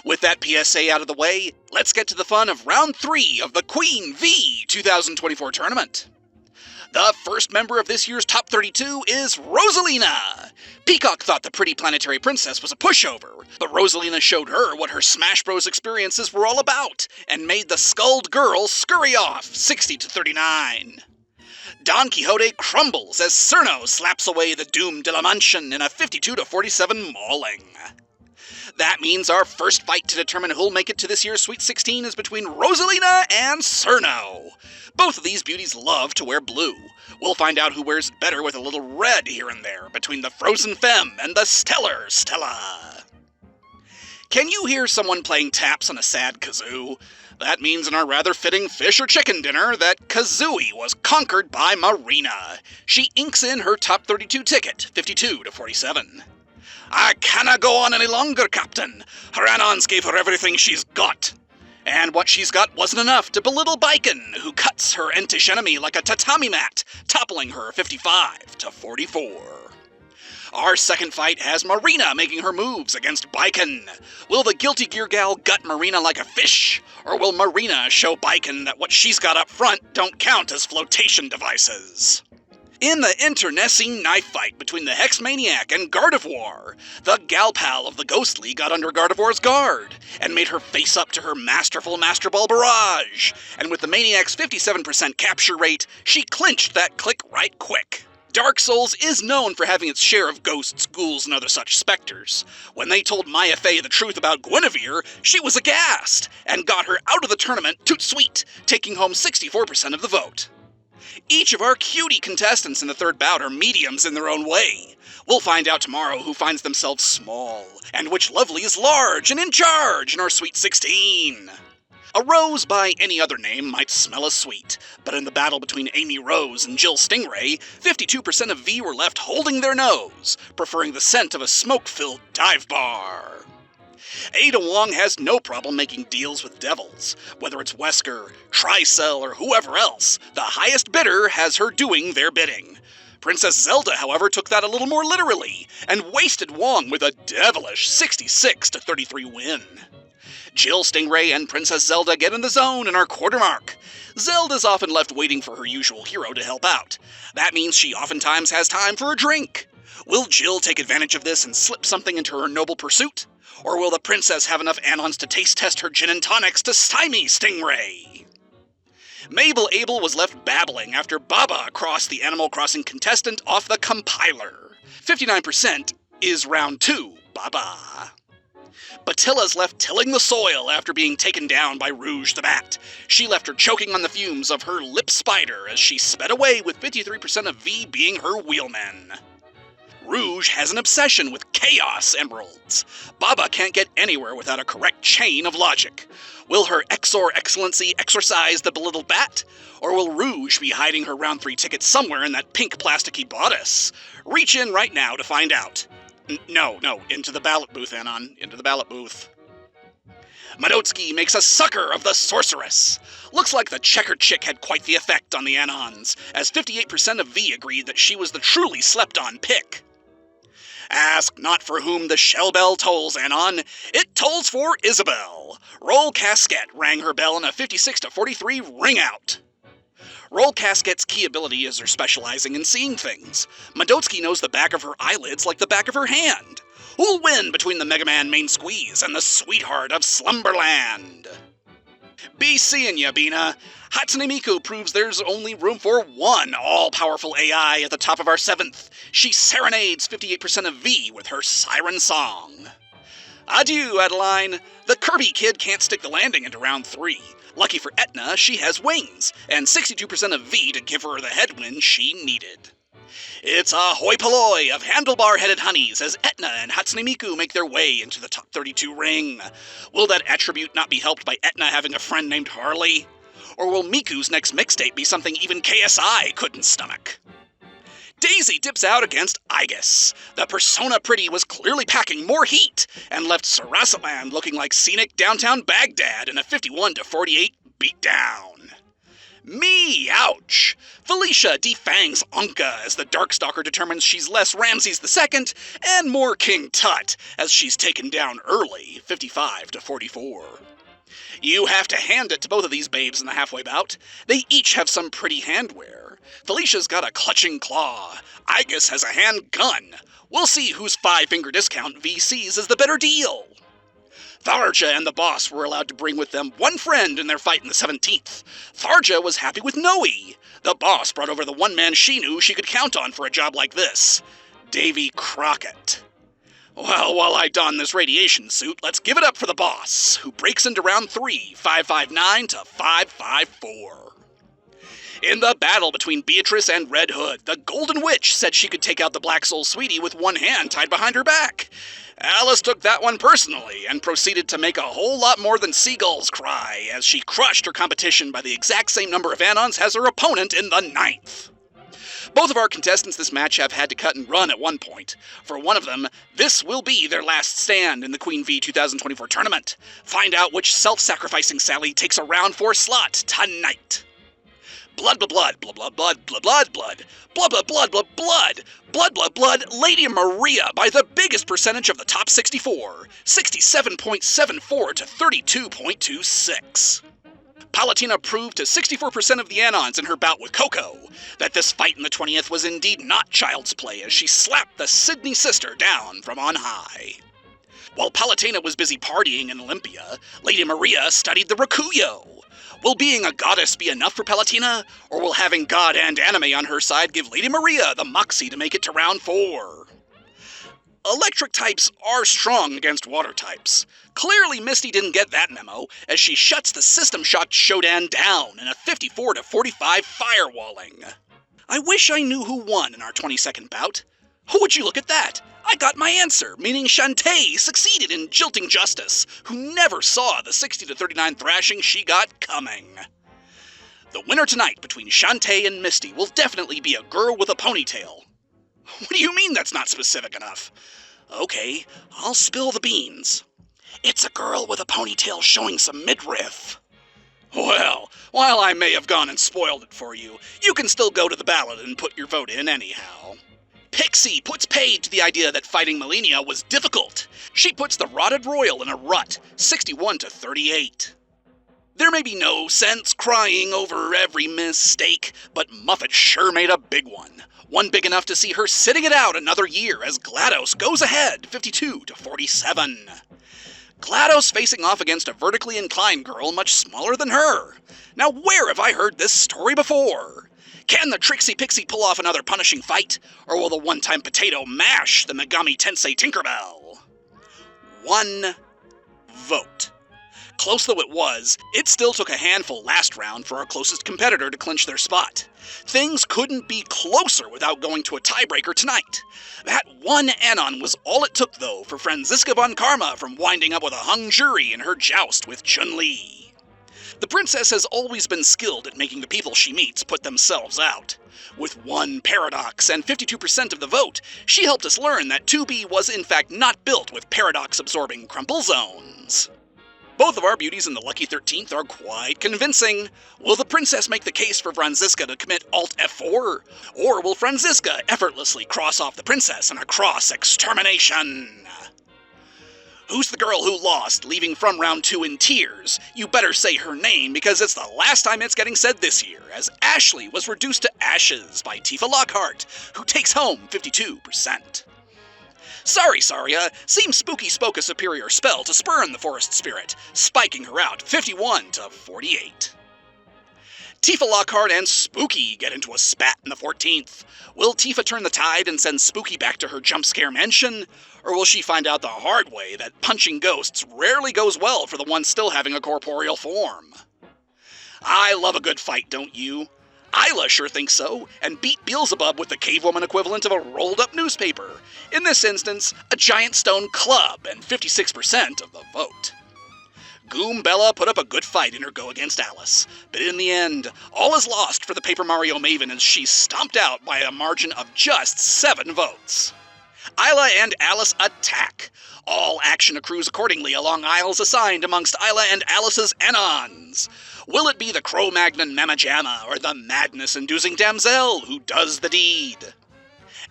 With that PSA out of the way, let's get to the fun of round 3 of the Queen V 2024 tournament. The first member of this year's top 32 is Rosalina. Peacock thought the pretty planetary princess was a pushover, but Rosalina showed her what her Smash Bros experiences were all about, and made the sculled girl scurry off 60-39. Don Quixote crumbles as Cerno slaps away the Doom de la Mansion in a 52-47 mauling. That means our first fight to determine who'll make it to this year's Sweet 16 is between Rosalina and Cerno. Both of these beauties love to wear blue. We'll find out who wears it better with a little red here and there between the Frozen Femme and the Stellar Stella. Can you hear someone playing taps on a sad kazoo? That means in our rather fitting fish or chicken dinner that Kazooie was conquered by Marina. She inks in her top 32 ticket, 52-47. I cannot go on any longer, Captain. Her Anons gave her everything she's got. And what she's got wasn't enough to belittle Baiken, who cuts her entish enemy like a tatami mat, toppling her 55-44. Our second fight has Marina making her moves against Baiken. Will the guilty gear gal gut Marina like a fish? Or will Marina show Baiken that what she's got up front don't count as flotation devices? In the internecine knife fight between the Hex Maniac and Gardevoir, the gal pal of the Ghostly got under Gardevoir's guard and made her face up to her masterful Master Ball barrage, and with the Maniac's 57% capture rate, she clinched that click right quick. Dark Souls is known for having its share of ghosts, ghouls, and other such specters. When they told Maya Fey the truth about Guinevere, she was aghast, and got her out of the tournament toot sweet, taking home 64% of the vote. Each of our cutie contestants in the third bout are mediums in their own way. We'll find out tomorrow who finds themselves small, and which lovely is large and in charge in our Sweet 16. A rose by any other name might smell as sweet, but in the battle between Amy Rose and Jill Stingray, 52% of V were left holding their nose, preferring the scent of a smoke-filled dive bar. Ada Wong has no problem making deals with devils. Whether it's Wesker, Tricell, or whoever else, the highest bidder has her doing their bidding. Princess Zelda, however, took that a little more literally, and wasted Wong with a devilish 66-33 win. Jill Stingray and Princess Zelda get in the zone and are quarter mark. Zelda's often left waiting for her usual hero to help out. That means she oftentimes has time for a drink. Will Jill take advantage of this and slip something into her noble pursuit? Or will the princess have enough Anons to taste test her gin and tonics to stymie Stingray? Mabel Abel was left babbling after Baba crossed the Animal Crossing contestant off the compiler. 59% is round 2, Baba. Batilla's left tilling the soil after being taken down by Rouge the Bat. She left her choking on the fumes of her lip spider as she sped away with 53% of V being her wheelmen. Rouge has an obsession with Chaos Emeralds. Baba can't get anywhere without a correct chain of logic. Will her Exor Excellency exorcise the belittled bat? Or will Rouge be hiding her round 3 ticket somewhere in that pink plasticky bodice? Reach in right now to find out. No, into the ballot booth, Anon. Into the ballot booth. Madotsky makes a sucker of the sorceress. Looks like the checker chick had quite the effect on the Anons, as 58% of V agreed that she was the truly slept-on pick. Ask not for whom the shell bell tolls, Anon. It tolls for Isabel. Roll Casquette rang her bell in a 56-43 ring out. Roll Casquette's key ability is her specializing in seeing things. Madotsky knows the back of her eyelids like the back of her hand. Who'll win between the Mega Man main squeeze and the sweetheart of Slumberland? Be seeing ya, Bina. Hatsune Miku proves there's only room for one all-powerful AI at the top of our 7th. She serenades 58% of V with her siren song. Adieu, Adeline. The Kirby kid can't stick the landing into round 3. Lucky for Etna, she has wings, and 62% of V to give her the headwind she needed. It's a hoi polloi of handlebar-headed honeys as Etna and Hatsune Miku make their way into the top 32 ring. Will that attribute not be helped by Etna having a friend named Harley? Or will Miku's next mixtape be something even KSI couldn't stomach? Daisy dips out against Igus. The Persona Pretty was clearly packing more heat and left Sarasaland looking like scenic downtown Baghdad in a 51-48 beatdown. Me, ouch! Felicia defangs Anka as the Darkstalker determines she's less Ramses II and more King Tut as she's taken down early, 55-44. You have to hand it to both of these babes in the halfway bout. They each have some pretty handwear. Felicia's got a clutching claw. Igus has a handgun. We'll see whose 5-finger discount V sees as the better deal. Tharja and the boss were allowed to bring with them one friend in their fight in the 17th. Tharja was happy with Noe. The boss brought over the one man she knew she could count on for a job like this, Davy Crockett. Well, while I don this radiation suit, let's give it up for the boss, who breaks into round 3, 559-554. In the battle between Beatrice and Red Hood, the Golden Witch said she could take out the Black Soul Sweetie with one hand tied behind her back. Alice took that one personally and proceeded to make a whole lot more than seagulls cry as she crushed her competition by the exact same number of Anons as her opponent in the 9th. Both of our contestants this match have had to cut and run at one point. For one of them, this will be their last stand in the Queen V 2024 tournament. Find out which self-sacrificing Sally takes a round 4 slot tonight. Blood, blood, blood, blood, blood, blood, blood, blood, blood, blood, blood, blood, blood, blood, blood, blood, Lady Maria by the biggest percentage of the top 64, 67.74 to 32.26. Palutena proved to 64% of the Anons in her bout with Coco that this fight in the 20th was indeed not child's play as she slapped the Sydney sister down from on high. While Palutena was busy partying in Olympia, Lady Maria studied the Rakuyo. Will being a goddess be enough for Palutena, or will having God and anime on her side give Lady Maria the moxie to make it to round 4? Electric types are strong against water types. Clearly Misty didn't get that memo, as she shuts the System Shock Shodan down in a 54-45 firewalling. I wish I knew who won in our 22nd bout. Would you look at that? I got my answer, meaning Shantae succeeded in jilting Justice, who never saw the 60-39 thrashing she got coming. The winner tonight between Shantae and Misty will definitely be a girl with a ponytail. What do you mean that's not specific enough? Okay, I'll spill the beans. It's a girl with a ponytail showing some midriff. Well, while I may have gone and spoiled it for you, you can still go to the ballot and put your vote in anyhow. Pixie puts paid to the idea that fighting Melania was difficult. She puts the Rotted Royal in a rut, 61-38. There may be no sense crying over every mistake, but Muffet sure made a big one. One big enough to see her sitting it out another year as GLaDOS goes ahead, 52-47. GLaDOS facing off against a vertically inclined girl much smaller than her. Now where have I heard this story before? Can the Trixie Pixie pull off another punishing fight, or will the one-time potato mash the Megami Tensei Tinkerbell? 1 vote. Close though it was, it still took a handful last round for our closest competitor to clinch their spot. Things couldn't be closer without going to a tiebreaker tonight. That one Anon was all it took, though, for Franziska von Karma from winding up with a hung jury in her joust with Chun-Li. The princess has always been skilled at making the people she meets put themselves out. With 1 paradox and 52% of the vote, she helped us learn that 2B was in fact not built with paradox-absorbing crumple zones. Both of our beauties in the Lucky 13th are quite convincing. Will the princess make the case for Franziska to commit Alt F4? Or will Franziska effortlessly cross off the princess in a cross-extermination? Who's the girl who lost, leaving from round 2 in tears? You better say her name, because it's the last time it's getting said this year, as Ashley was reduced to ashes by Tifa Lockhart, who takes home 52%. Sorry, Saria, seems Spooky spoke a superior spell to spurn the forest spirit, spiking her out 51-48. Tifa Lockhart and Spooky get into a spat in the 14th. Will Tifa turn the tide and send Spooky back to her jump scare mansion? Or will she find out the hard way that punching ghosts rarely goes well for the one still having a corporeal form? I love a good fight, don't you? Isla sure thinks so, and beat Beelzebub with the cavewoman equivalent of a rolled-up newspaper. In this instance, a giant stone club and 56% of the vote. Goombella put up a good fight in her go against Alice, but in the end, all is lost for the Paper Mario Maven as she's stomped out by a margin of just 7 votes. Isla and Alice attack. All action accrues accordingly along aisles assigned amongst Isla and Alice's Anons. Will it be the Cro-Magnon Mamma-Jamma or the madness-inducing damsel who does the deed?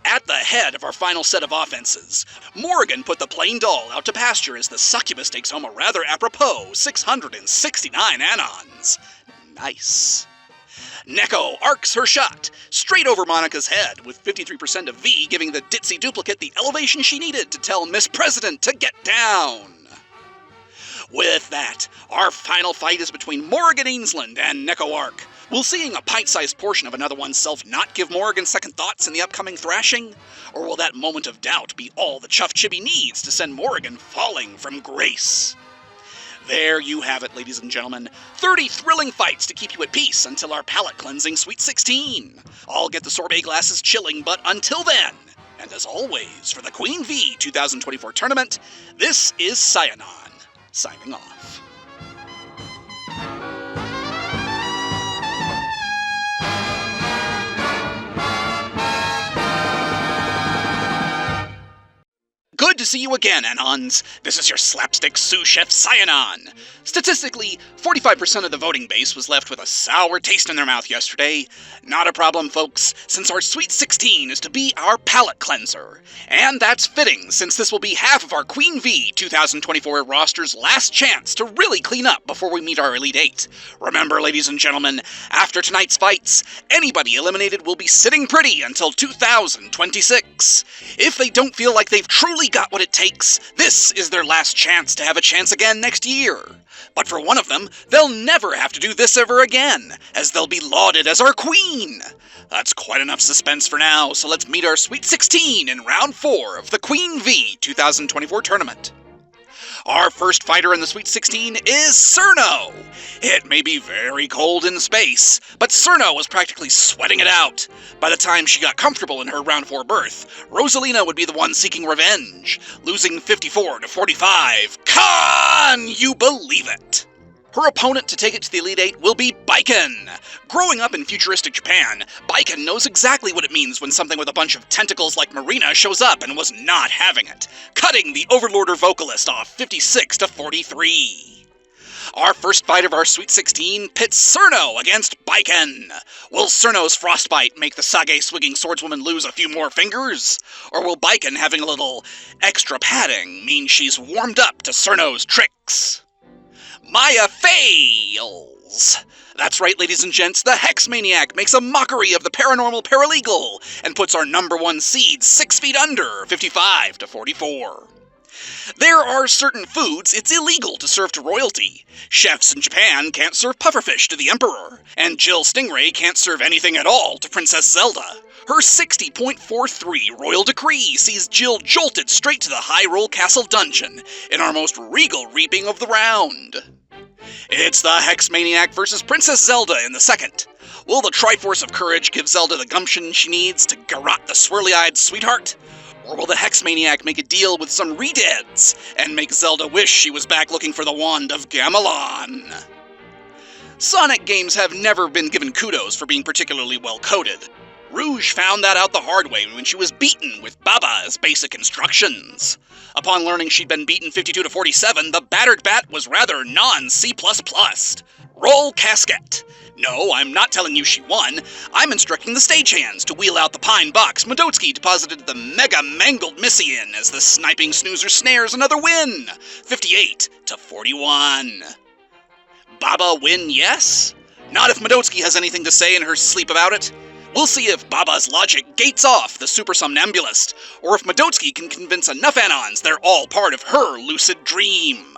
At the head of our final set of offenses, Morgan put the plain doll out to pasture as the succubus takes home a rather apropos 669 Anons. Nice. Neko arcs her shot, straight over Monica's head, with 53% of V giving the ditzy duplicate the elevation she needed to tell Miss President to get down. With that, our final fight is between Morgan Ainsland and Neko Arc. Will seeing a pint-sized portion of another one's self not give Morgan second thoughts in the upcoming thrashing? Or will that moment of doubt be all the Chuff Chibi needs to send Morgan falling from grace? There you have it, ladies and gentlemen. 30 thrilling fights to keep you at peace until our palate-cleansing Sweet 16. I'll get the sorbet glasses chilling, but until then, and as always, for the Queen V 2024 tournament, this is Cyanon, signing off. Good to see you again, Anons. This is your slapstick sous chef Cyanon. Statistically, 45% of the voting base was left with a sour taste in their mouth yesterday. Not a problem, folks, since our Sweet 16 is to be our palate cleanser. And that's fitting, since this will be half of our Queen V 2024 roster's last chance to really clean up before we meet our Elite Eight. Remember, ladies and gentlemen, after tonight's fights, anybody eliminated will be sitting pretty until 2026. If they don't feel like they've truly got what it takes, this is their last chance to have a chance again next year. But for one of them, they'll never have to do this ever again, as they'll be lauded as our queen. That's quite enough suspense for now, so let's meet our Sweet 16 in Round 4 of the Queen V 2024 tournament. Our first fighter in the Sweet 16 is Cerno. It may be very cold in space, but Cerno was practically sweating it out. By the time she got comfortable in her Round 4 berth, Rosalina would be the one seeking revenge, losing 54-45. Can you believe it? Her opponent to take it to the Elite Eight will be Baiken. Growing up in futuristic Japan, Baiken knows exactly what it means when something with a bunch of tentacles like Marina shows up and was not having it, cutting the Overlorder vocalist off 56-43. Our first fight of our Sweet 16 pits Cerno against Baiken. Will Cerno's frostbite make the sage-swigging swordswoman lose a few more fingers? Or will Baiken having a little extra padding mean she's warmed up to Cerno's tricks? Maya fails! That's right, ladies and gents, the Hex Maniac makes a mockery of the paranormal paralegal and puts our number 1 seed 6 feet under, 55-44. There are certain foods it's illegal to serve to royalty. Chefs in Japan can't serve pufferfish to the Emperor, and Jill Stingray can't serve anything at all to Princess Zelda. Her 60.43 royal decree sees Jill jolted straight to the Hyrule Castle dungeon in our most regal reaping of the round. It's the Hex Maniac versus Princess Zelda in the second. Will the Triforce of Courage give Zelda the gumption she needs to garrote the swirly-eyed sweetheart? Or will the Hex Maniac make a deal with some redeads and make Zelda wish she was back looking for the Wand of Gamelon? Sonic games have never been given kudos for being particularly well-coded. Rouge found that out the hard way when she was beaten with Baba's basic instructions. Upon learning she'd been beaten 52-47, the battered bat was rather non-C++. Roll casket. No, I'm not telling you she won. I'm instructing the stagehands to wheel out the pine box Medotsky deposited the mega-mangled Missy in as the sniping snoozer snares another win, 58-41. Baba win, yes? Not if Medotsky has anything to say in her sleep about it. We'll see if Baba's logic gates off the super somnambulist, or if Medotsky can convince enough Anons they're all part of her lucid dream.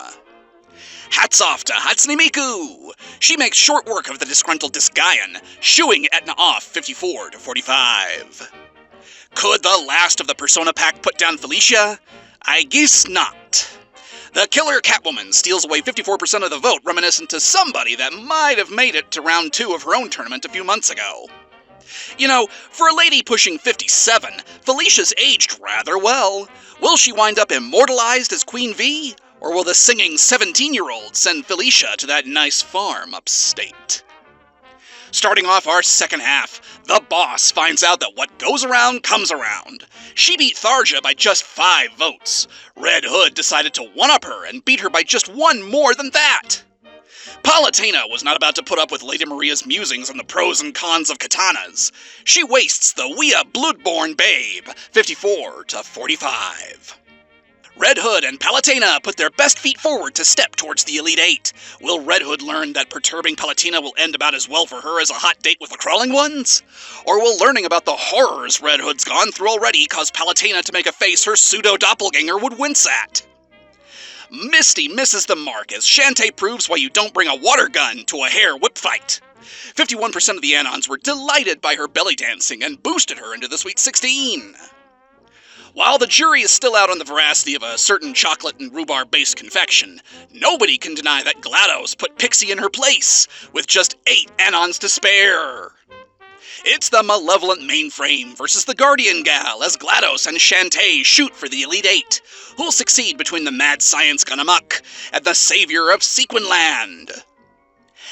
Hats off to Hatsune Miku! She makes short work of the disgruntled Disgayan, shooing Etna off 54-45. Could the last of the Persona Pack put down Felicia? I guess not. The killer Catwoman steals away 54% of the vote, reminiscent to somebody that might have made it to round 2 of her own tournament a few months ago. You know, for a lady pushing 57, Felicia's aged rather well. Will she wind up immortalized as Queen V? Or will the singing 17-year-old send Felicia to that nice farm upstate? Starting off our second half, the boss finds out that what goes around comes around. She beat Tharja by just 5 votes. Red Hood decided to one-up her and beat her by just 1 more than that. Palutena was not about to put up with Lady Maria's musings on the pros and cons of katanas. She wastes the Wea Bloodborne babe, 54-45. Red Hood and Palutena put their best feet forward to step towards the Elite Eight. Will Red Hood learn that perturbing Palutena will end about as well for her as a hot date with the crawling ones? Or will learning about the horrors Red Hood's gone through already cause Palutena to make a face her pseudo-doppelganger would wince at? Misty misses the mark as Shantae proves why you don't bring a water gun to a hair whip fight. 51% of the Anons were delighted by her belly dancing and boosted her into the Sweet 16. While the jury is still out on the veracity of a certain chocolate and rhubarb-based confection, nobody can deny that GLaDOS put Pixie in her place, with just 8 Anons to spare. It's the malevolent mainframe versus the Guardian Gal as GLaDOS and Shantae shoot for the Elite Eight, who'll succeed between the mad science gun amok and the savior of Sequinland.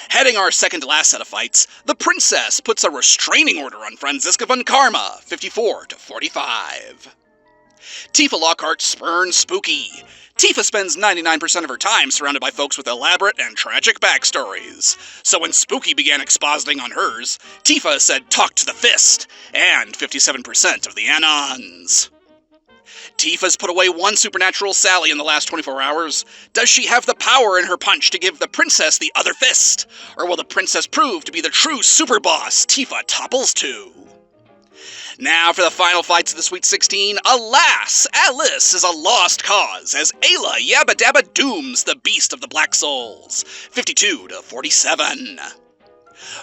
Heading our second-to-last set of fights, the Princess puts a restraining order on Franziska von Karma, 54-45. Tifa Lockhart spurns Spooky. Tifa spends 99% of her time surrounded by folks with elaborate and tragic backstories. So when Spooky began expositing on hers, Tifa said talk to the fist, and 57% of the Anons. Tifa's put away one supernatural Sally in the last 24 hours. Does she have the power in her punch to give the princess the other fist? Or will the princess prove to be the true super boss Tifa topples to? Now for the final fights of the Sweet 16, alas, Alice is a lost cause as Ayla Yabba Dabba dooms the Beast of the Black Souls, 52-47.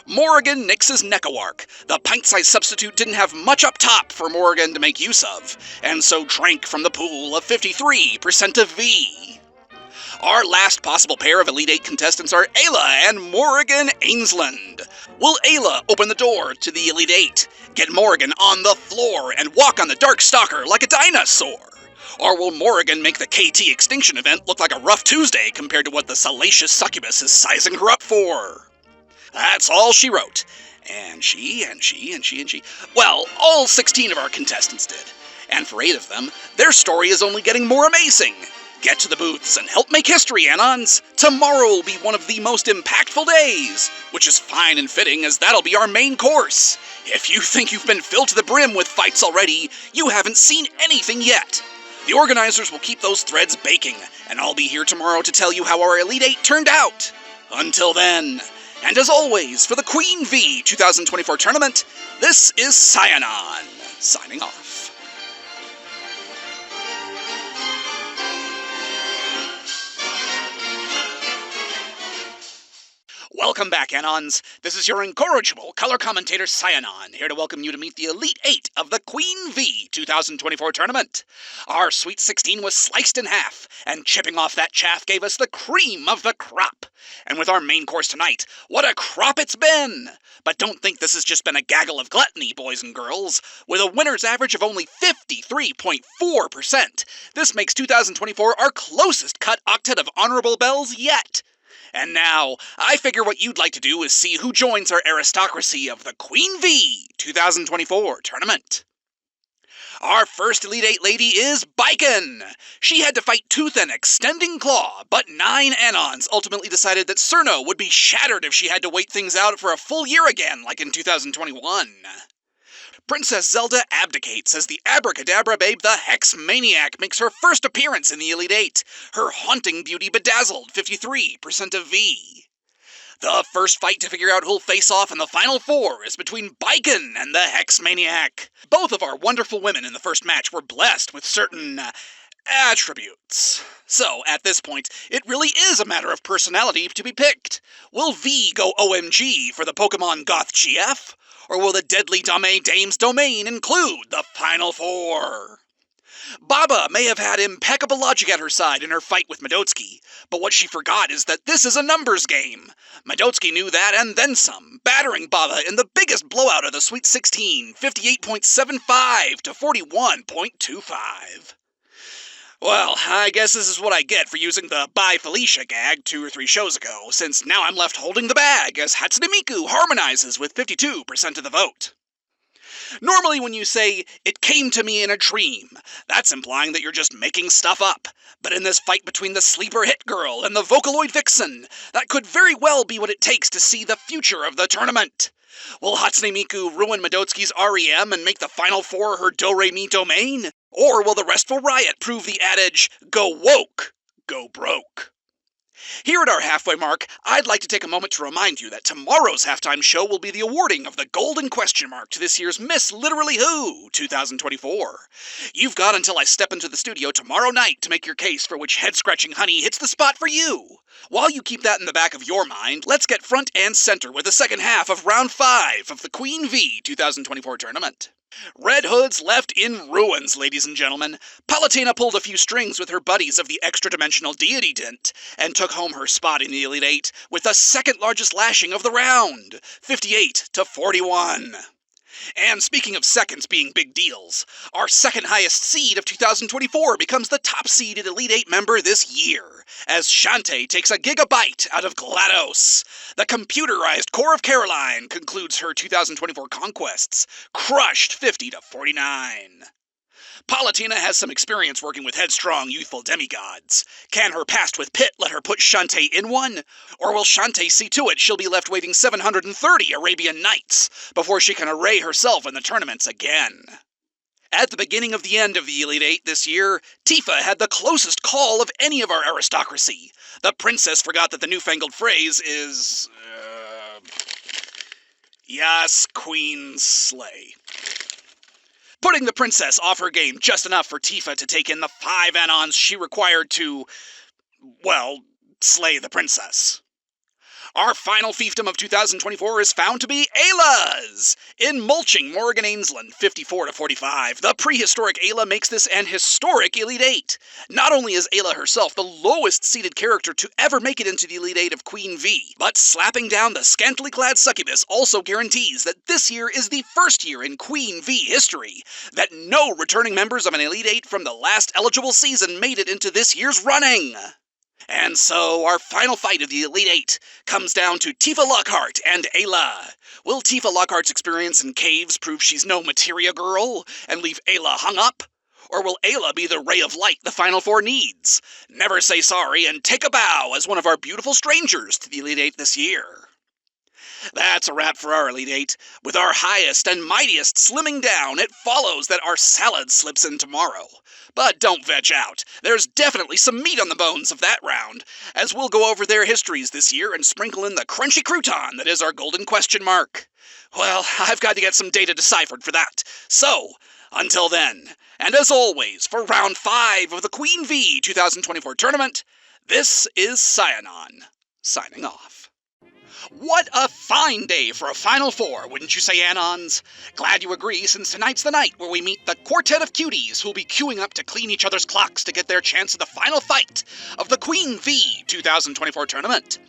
Morrigan nixes Nekowark. The pint-sized substitute didn't have much up top for Morrigan to make use of, and so drank from the pool of 53% of V. Our last possible pair of Elite 8 contestants are Ayla and Morrigan Ainsland. Will Ayla open the door to the Elite 8, get Morrigan on the floor, and walk on the Dark Stalker like a dinosaur? Or will Morrigan make the KT Extinction event look like a rough Tuesday compared to what the salacious succubus is sizing her up for? That's all she wrote. And she. Well, all 16 of our contestants did. And for 8 of them, their story is only getting more amazing. Get to the booths and help make history, Anons. Tomorrow will be one of the most impactful days, which is fine and fitting as that'll be our main course. If you think you've been filled to the brim with fights already, you haven't seen anything yet. The organizers will keep those threads baking, and I'll be here tomorrow to tell you how our Elite 8 turned out. Until then, and as always, for the Queen V 2024 tournament, this is WikiAnon, signing off. Welcome back, Anons. This is your incorrigible color commentator, WikiAnon, here to welcome you to meet the Elite 8 of the Queen V 2024 tournament. Our Sweet 16 was sliced in half, and chipping off that chaff gave us the cream of the crop. And with our main course tonight, what a crop it's been! But don't think this has just been a gaggle of gluttony, boys and girls. With a winner's average of only 53.4%, this makes 2024 our closest cut octet of honorable bells yet. And now, I figure what you'd like to do is see who joins our aristocracy of the Queen V 2024 tournament. Our first Elite 8 lady is Baiken. She had to fight tooth and extending claw, but 9 Anons ultimately decided that Cerno would be shattered if she had to wait things out for a full year again, like in 2021. Princess Zelda abdicates as the abracadabra babe the Hex Maniac makes her first appearance in the Elite 8, her haunting beauty bedazzled 53% of V. The first fight to figure out who'll face off in the final 4 is between Baiken and the Hex Maniac. Both of our wonderful women in the first match were blessed with certain attributes. So, at this point, it really is a matter of personality to be picked. Will V go OMG for the Pokemon Goth GF? Or will the deadly Dame Dame's domain include the final 4? Baba may have had impeccable logic at her side in her fight with Medotsky, but what she forgot is that this is a numbers game. Medotsky knew that and then some, battering Baba in the biggest blowout of the Sweet 16, 58.75 to 41.25. Well, I guess this is what I get for using the Bye Felicia gag 2 or 3 shows ago, since now I'm left holding the bag as Hatsune Miku harmonizes with 52% of the vote. Normally when you say, "it came to me in a dream," that's implying that you're just making stuff up. But in this fight between the sleeper hit girl and the Vocaloid vixen, that could very well be what it takes to see the future of the tournament. Will Hatsune Miku ruin Medotsky's REM and make the final 4 her Do-Re-Mi domain? Or will the Restful Riot prove the adage, "go woke, go broke"? Here at our halfway mark, I'd like to take a moment to remind you that tomorrow's halftime show will be the awarding of the golden question mark to this year's Miss Literally Who 2024. You've got until I step into the studio tomorrow night to make your case for which head-scratching honey hits the spot for you. While you keep that in the back of your mind, let's get front and center with the second half of round 5 of the Queen V 2024 tournament. Red Hood's left in ruins, ladies and gentlemen. Palutena pulled a few strings with her buddies of the extra-dimensional deity dint, and took home her spot in the Elite 8 with the second largest lashing of the round, 58 to 41. And speaking of seconds being big deals, our second highest seed of 2024 becomes the top-seeded Elite 8 member this year, as Shantae takes a gigabyte out of GLaDOS. The computerized core of Caroline concludes her 2024 conquests, crushed 50 to 49. Palutena has some experience working with headstrong, youthful demigods. Can her past with Pitt let her put Shantae in one? Or will Shantae see to it she'll be left waiting 730 Arabian Nights before she can array herself in the tournaments again? At the beginning of the end of the Elite Eight this year, Tifa had the closest call of any of our aristocracy. The princess forgot that the newfangled phrase is... Yes, Queen Slay. Putting the princess off her game just enough for Tifa to take in the 5 Anons she required to, well, slay the princess. Our final fiefdom of 2024 is found to be Ayla's! In Mulching, Morgan Ainsland, 54-45, the prehistoric Ayla makes this an historic Elite Eight. Not only is Ayla herself the lowest-seeded character to ever make it into the Elite Eight of Queen V, but slapping down the scantily clad succubus also guarantees that this year is the first year in Queen V history that no returning members of an Elite Eight from the last eligible season made it into this year's running. And so, our final fight of the Elite Eight comes down to Tifa Lockhart and Ayla. Will Tifa Lockhart's experience in caves prove she's no materia girl and leave Ayla hung up? Or will Ayla be the ray of light the Final Four needs? Never say sorry and take a bow as one of our beautiful strangers to the Elite Eight this year. That's a wrap for our Elite Eight. With our highest and mightiest slimming down, it follows that our salad slips in tomorrow. But don't veg out. There's definitely some meat on the bones of that round, as we'll go over their histories this year and sprinkle in the crunchy crouton that is our golden question mark. Well, I've got to get some data deciphered for that. So, until then, and as always, for round 5 of the Queen V 2024 tournament, this is Cyanon, signing off. What a fine day for a Final Four, wouldn't you say, Anons? Glad you agree, since tonight's the night where we meet the quartet of cuties who'll be queuing up to clean each other's clocks to get their chance at the final fight of the Queen V 2024 tournament.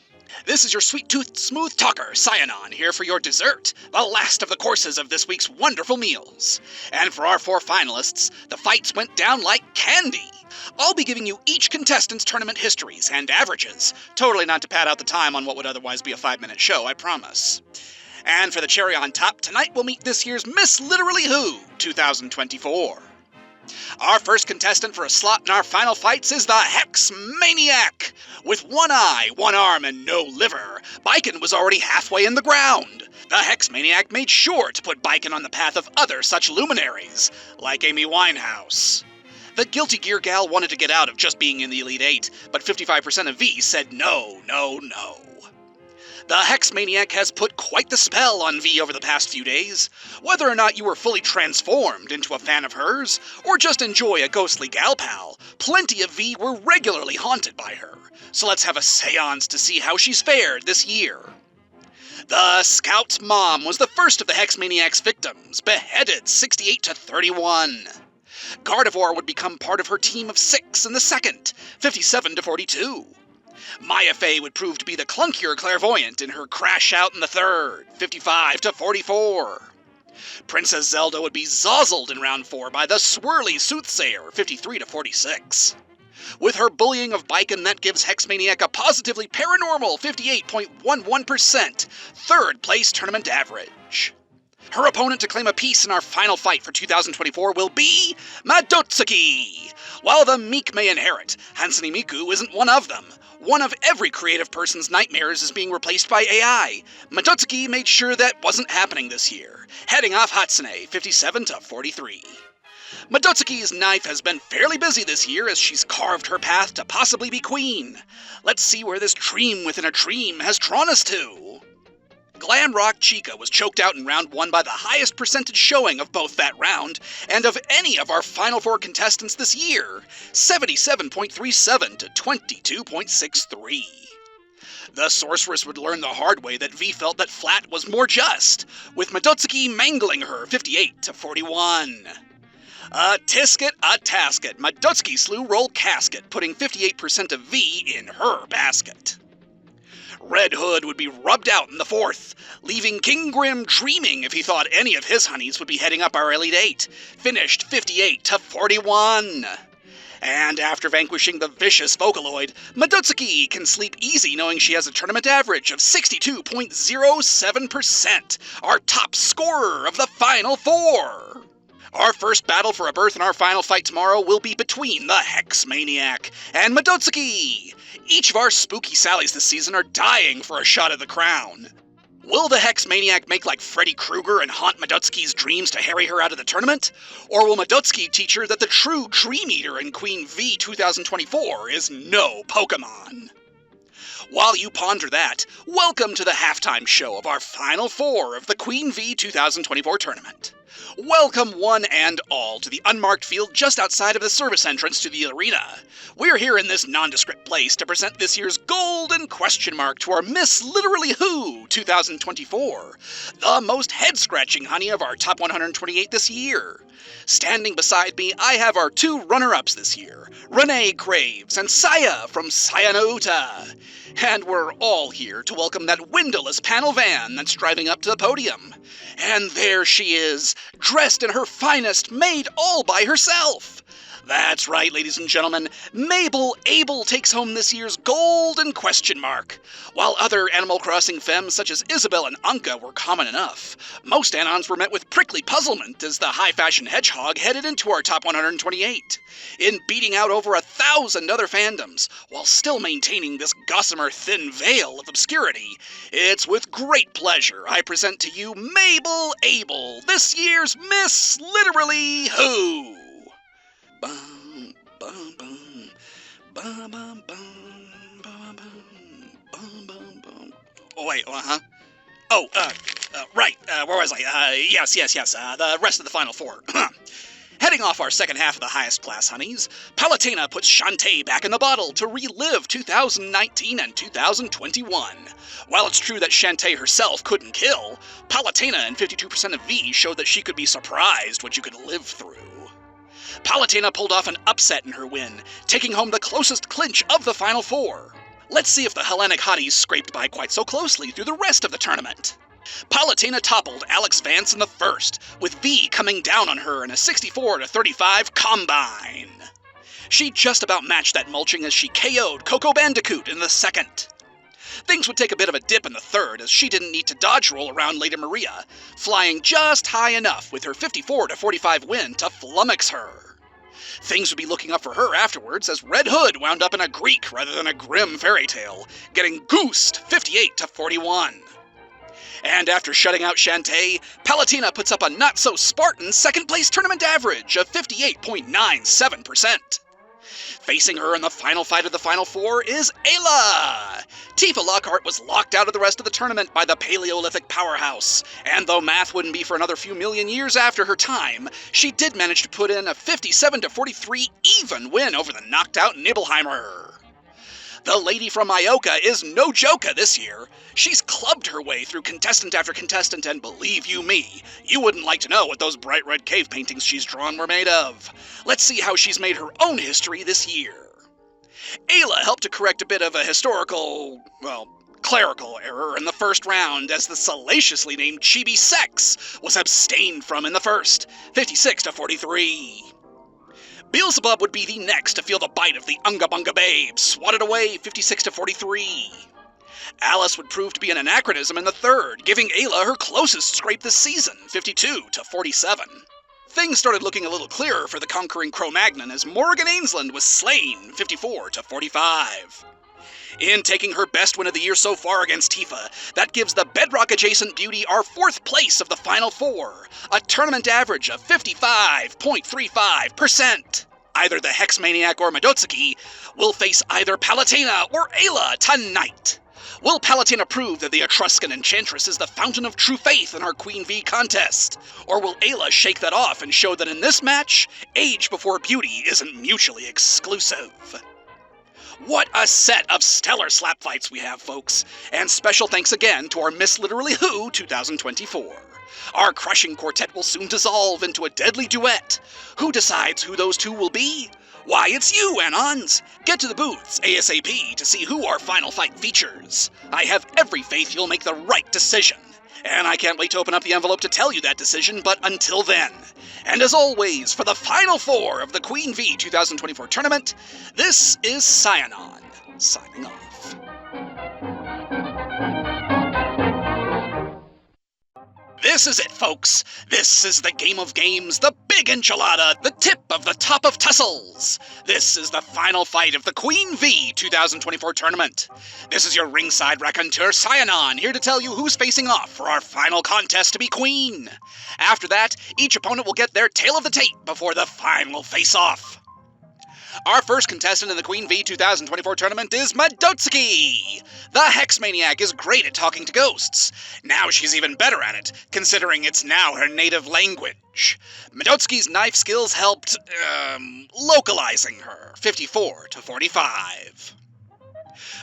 This is your sweet-toothed smooth talker, Cyanon, here for your dessert, the last of the courses of this week's wonderful meals. And for our 4 finalists, the fights went down like candy. I'll be giving you each contestant's tournament histories and averages, totally not to pad out the time on what would otherwise be a 5-minute show, I promise. And for the cherry on top, tonight we'll meet this year's Miss Literally Who 2024. Our first contestant for a slot in our final fights is the Hex Maniac. With 1 eye, 1 arm, and no liver, Baiken was already halfway in the ground. The Hex Maniac made sure to put Baiken on the path of other such luminaries, like Amy Winehouse. The Guilty Gear gal wanted to get out of just being in the Elite Eight, but 55% of V said no, no, no. The Hex Maniac has put quite the spell on V over the past few days. Whether or not you were fully transformed into a fan of hers, or just enjoy a ghostly gal pal, plenty of V were regularly haunted by her. So let's have a seance to see how she's fared this year. The Scout's mom was the first of the Hex Maniac's victims, beheaded 68-31. Gardevoir would become part of her team of 6 in the second, 57-42. Maya Fey would prove to be the clunkier clairvoyant in her crash out in the third, 55-44. Princess Zelda would be zozzled in round 4 by the swirly soothsayer, 53-46. With her bullying of Baiken, that gives Hexmaniac a positively paranormal 58.11%, third place tournament average. Her opponent to claim a piece in our final fight for 2024 will be Madotsuki. While the meek may inherit, Hansine Miku isn't one of them. One of every creative person's nightmares is being replaced by AI. Madotsuki made sure that wasn't happening this year, heading off Hatsune, 57-43. Madotsuki's knife has been fairly busy this year as she's carved her path to possibly be queen. Let's see where this dream within a dream has drawn us to. Glam Rock Chica was choked out in round 1 by the highest percentage showing of both that round and of any of our Final Four contestants this year, 77.37 to 22.63. The sorceress would learn the hard way that V felt that flat was more just, with Madotsuki mangling her 58-41. A tisket, a tasket, Madotsuki slew Roll Casket, putting 58% of V in her basket. Red Hood would be rubbed out in the 4th, leaving King Grim dreaming if he thought any of his honeys would be heading up our Elite 8, finished 58-41. And after vanquishing the vicious Vocaloid, Madotsuki can sleep easy knowing she has a tournament average of 62.07%, our top scorer of the Final Four. Our first battle for a berth in our final fight tomorrow will be between the Hex Maniac and Madotsuki. Each of our spooky sallies this season are dying for a shot at the crown. Will the Hex Maniac make like Freddy Krueger and haunt Madotsuki's dreams to harry her out of the tournament? Or will Madotsuki teach her that the true Dream Eater in Queen V 2024 is no Pokemon? While you ponder that, welcome to the halftime show of our Final Four of the Queen V 2024 tournament. Welcome one and all to the unmarked field just outside of the service entrance to the arena. We're here in this nondescript place to present this year's golden question mark to our Miss Literally Who 2024, the most head-scratching honey of our top 128 this year. Standing beside me, I have our two runner-ups this year, Renee Craves and Saya from Sayanouta. And we're all here to welcome that windowless panel van that's driving up to the podium. And there she is, dressed in her finest, made all by herself. That's right, ladies and gentlemen, Mabel Abel takes home this year's golden question mark. While other Animal Crossing femmes such as Isabel and Anka were common enough, most Anons were met with prickly puzzlement as the high-fashion hedgehog headed into our top 128. In beating out over 1,000 other fandoms, while still maintaining this gossamer thin veil of obscurity, it's with great pleasure I present to you Mabel Abel, this year's Miss Literally Who. Bum, bum, bum, bum, bum, bum, bum, bum, bum, bum. Oh, wait, right, where was I? Yes, the rest of the Final Four. Heading off our second half of the highest class honeys, Palutena puts Shantae back in the bottle to relive 2019 and 2021. While it's true that Shantae herself couldn't kill, Palutena in 52% of V showed that she could be surprised what you could live through. Palutena pulled off an upset in her win, taking home the closest clinch of the Final Four. Let's see if the Hellenic hotties scraped by quite so closely through the rest of the tournament. Palutena toppled Alex Vance in the first, with V coming down on her in a 64-35 combine. She just about matched that mulching as she KO'd Coco Bandicoot in the second. Things would take a bit of a dip in the third as she didn't need to dodge roll around Lady Maria, flying just high enough with her 54-45 win to flummox her. Things would be looking up for her afterwards as Red Hood wound up in a Greek rather than a grim fairy tale, getting goosed 58-41. And after shutting out Shantae, Palutena puts up a not-so-Spartan second-place tournament average of 58.97%. Facing her in the final fight of the Final Four is Ayla! Tifa Lockhart was locked out of the rest of the tournament by the Paleolithic powerhouse, and though math wouldn't be for another few million years after her time, she did manage to put in a 57-43 even win over the knocked-out Nibelheimer. The lady from Ioka is no joker this year. She's clubbed her way through contestant after contestant, and believe you me, you wouldn't like to know what those bright red cave paintings she's drawn were made of. Let's see how she's made her own history this year. Ayla helped to correct a bit of a historical, clerical error in the first round as the salaciously named Chibi Sex was abstained from in the first, 56-43. Beelzebub would be the next to feel the bite of the Unga Bunga Babe, swatted away 56-43. Alice would prove to be an anachronism in the third, giving Ayla her closest scrape this season, 52-47. Things started looking a little clearer for the conquering Cro-Magnon as Morgan Ainsland was slain, 54-45. In taking her best win of the year so far against Tifa, that gives the Bedrock-adjacent beauty our fourth place of the Final Four, a tournament average of 55.35%. Either the Hex Maniac or Madotsuki will face either Palutena or Ayla tonight. Will Palutena prove that the Etruscan Enchantress is the fountain of true faith in our Queen V contest? Or will Ayla shake that off and show that in this match, age before beauty isn't mutually exclusive? What a set of stellar slap fights we have, folks. And special thanks again to our Miss Literally Who 2024. Our crushing quartet will soon dissolve into a deadly duet. Who decides who those two will be? Why, it's you, Anons! Get to the booths ASAP to see who our final fight features. I have every faith you'll make the right decision. And I can't wait to open up the envelope to tell you that decision, but until then. And as always, for the Final Four of the Queen V 2024 tournament, this is Cyanon, signing off. This This is it, folks. This is the game of games, the big enchilada, the tip of the top of tussles. This is the final fight of the Queen V 2024 tournament. This is your ringside raconteur, WikiAnon, here to tell you who's facing off for our final contest to be queen. After that, each opponent will get their tail of the tape before the final face-off. Our first contestant in the Queen V 2024 tournament is Madotsuki! The Hex Maniac is great at talking to ghosts. Now she's even better at it, considering it's now her native language. Madotsuki's knife skills helped, localizing her, 54 to 45.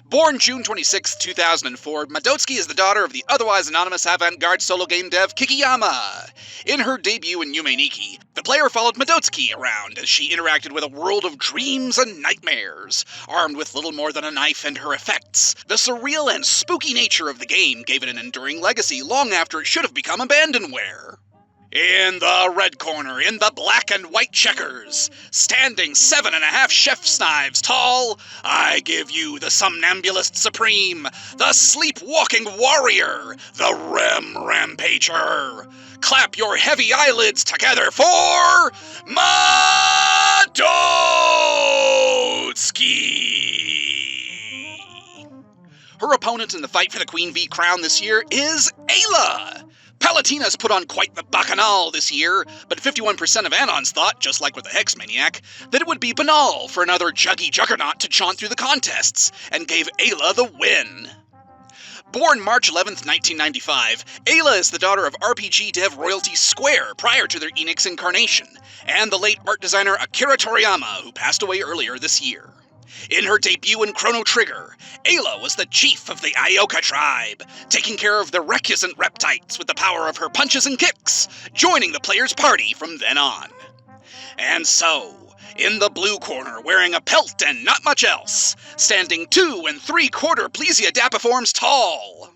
Born June 26, 2004, Madotsuki is the daughter of the otherwise anonymous avant-garde solo game dev Kikiyama. In her debut in Yume Nikki, the player followed Madotsuki around as she interacted with a world of dreams and nightmares. Armed with little more than a knife and her effects, the surreal and spooky nature of the game gave it an enduring legacy long after it should have become abandonware. In the red corner, in the black and white checkers, standing 7.5 chef's knives tall, I give you the Somnambulist Supreme, the Sleepwalking Warrior, the Rampager. Clap your heavy eyelids together for Madotsuki! Her opponent in the fight for the Queen V crown this year is Ayla! Palatina's put on quite the bacchanal this year, but 51% of Anons thought, just like with the Hex Maniac, that it would be banal for another juggy juggernaut to chaunt through the contests, and gave Ayla the win. Born March 11th, 1995, Ayla is the daughter of RPG dev royalty Square prior to their Enix incarnation, and the late art designer Akira Toriyama, who passed away earlier this year. In her debut in Chrono Trigger, Ayla was the chief of the Ioka tribe, taking care of the recusant reptites with the power of her punches and kicks, joining the player's party from then on. And so, in the blue corner, wearing a pelt and not much else, standing 2 3/4 Plesia Dapiforms tall,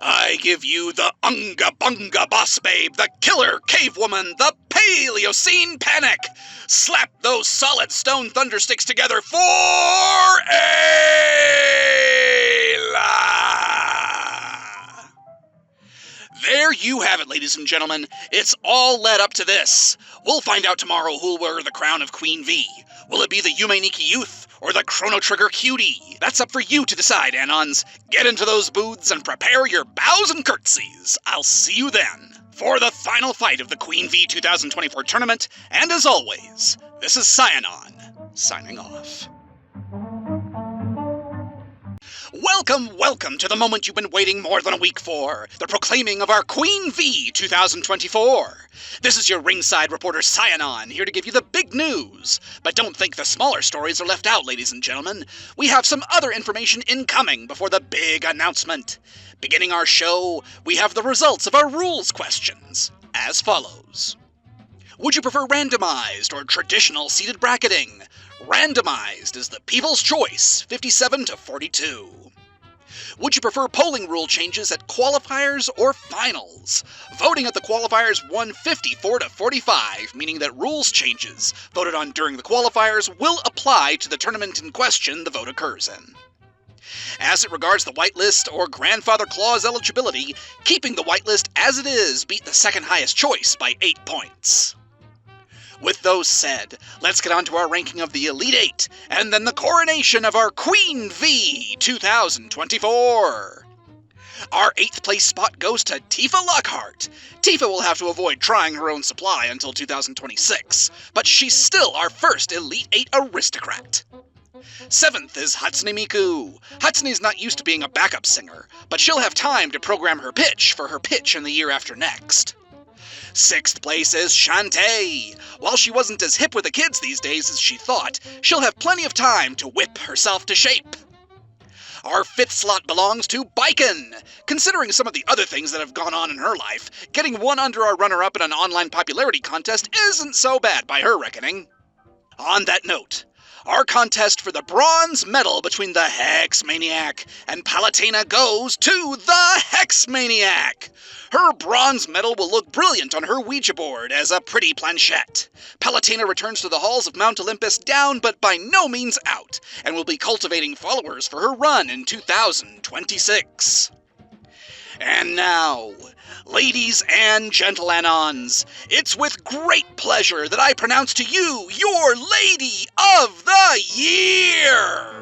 I give you the Unga Bunga Boss Babe, the Killer Cave Woman, the Paleocene Panic! Slap those solid stone thundersticks together for Ayla! There you have it, ladies and gentlemen. It's all led up to this. We'll find out tomorrow who'll wear the crown of Queen V. Will it be the Yume Nikki Youth or the Chrono Trigger Cutie? That's up for you to decide, Anons. Get into those booths and prepare your bows and curtsies. I'll see you then for the final fight of the Queen V 2024 tournament, and as always, this is WikiAnon, signing off. Welcome to the moment you've been waiting more than a week for, the proclaiming of our Queen V 2024. This is your ringside reporter WikiAnon, here to give you the big news. But don't think the smaller stories are left out, ladies and gentlemen. We have some other information incoming before the big announcement. Beginning our show, we have the results of our rules questions, as follows. Would you prefer randomized or traditional seated bracketing? Randomized is the people's choice, 57 to 42. Would you prefer polling rule changes at qualifiers or finals? Voting at the qualifiers won 54 to 45, meaning that rules changes voted on during the qualifiers will apply to the tournament in question the vote occurs in. As it regards the whitelist or grandfather clause eligibility, keeping the whitelist as it is beat the second highest choice by 8 points. With those said, let's get on to our ranking of the Elite Eight, and then the coronation of our Queen V 2024. Our 8th place spot goes to Tifa Lockhart. Tifa will have to avoid trying her own supply until 2026, but she's still our first Elite 8 aristocrat. 7th is Hatsune Miku. Hatsune's not used to being a backup singer, but she'll have time to program her pitch for her pitch in the year after next. 6th place is Shantae. While she wasn't as hip with the kids these days as she thought, she'll have plenty of time to whip herself to shape. Our 5th slot belongs to Baiken. Considering some of the other things that have gone on in her life, getting one under our runner-up in an online popularity contest isn't so bad by her reckoning. On that note, our contest for the bronze medal between the Hex Maniac and Palatina goes to the Hex Maniac. Her bronze medal will look brilliant on her Ouija board as a pretty planchette. Palatina returns to the halls of Mount Olympus down but by no means out, and will be cultivating followers for her run in 2026. And now, ladies and gentleanons, it's with great pleasure that I pronounce to you your Lady of the Year!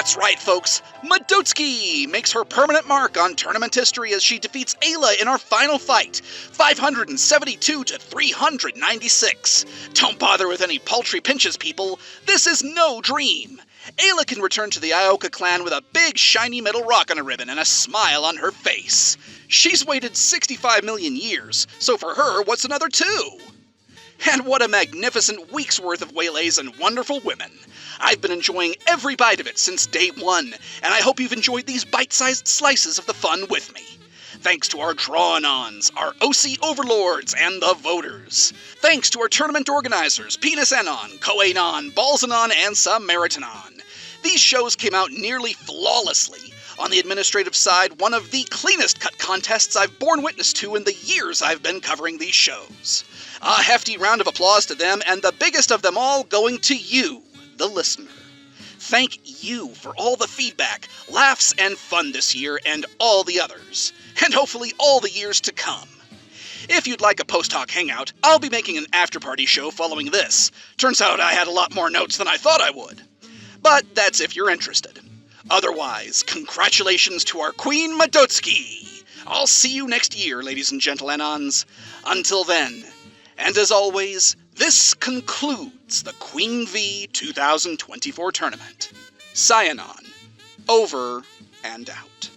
That's right, folks. Madotski makes her permanent mark on tournament history as she defeats Ayla in our final fight, 572 to 396. Don't bother with any paltry pinches, people. This is no dream. Ayla can return to the Ioka clan with a big shiny metal rock on a ribbon and a smile on her face. She's waited 65 million years, so for her, what's another 2? And what a magnificent week's worth of waylays and wonderful women. I've been enjoying every bite of it since day one, and I hope you've enjoyed these bite-sized slices of the fun with me. Thanks to our draw-anons, our OC overlords, and the voters. Thanks to our tournament organizers, Penis-anon, Co-anon, Balls-anon, and Samaritan-anon. These shows came out nearly flawlessly. On the administrative side, one of the cleanest cut contests I've borne witness to in the years I've been covering these shows. A hefty round of applause to them, and the biggest of them all going to you, the listener. Thank you for all the feedback, laughs, and fun this year, and all the others, and hopefully all the years to come. If you'd like a post-hoc hangout, I'll be making an after-party show following this. Turns out I had a lot more notes than I thought I would. But that's if you're interested. Otherwise, congratulations to our Queen Madotski. I'll see you next year, ladies and gentleanons. Until then, and as always, this concludes the Queen V 2024 tournament. Cyanon, over and out.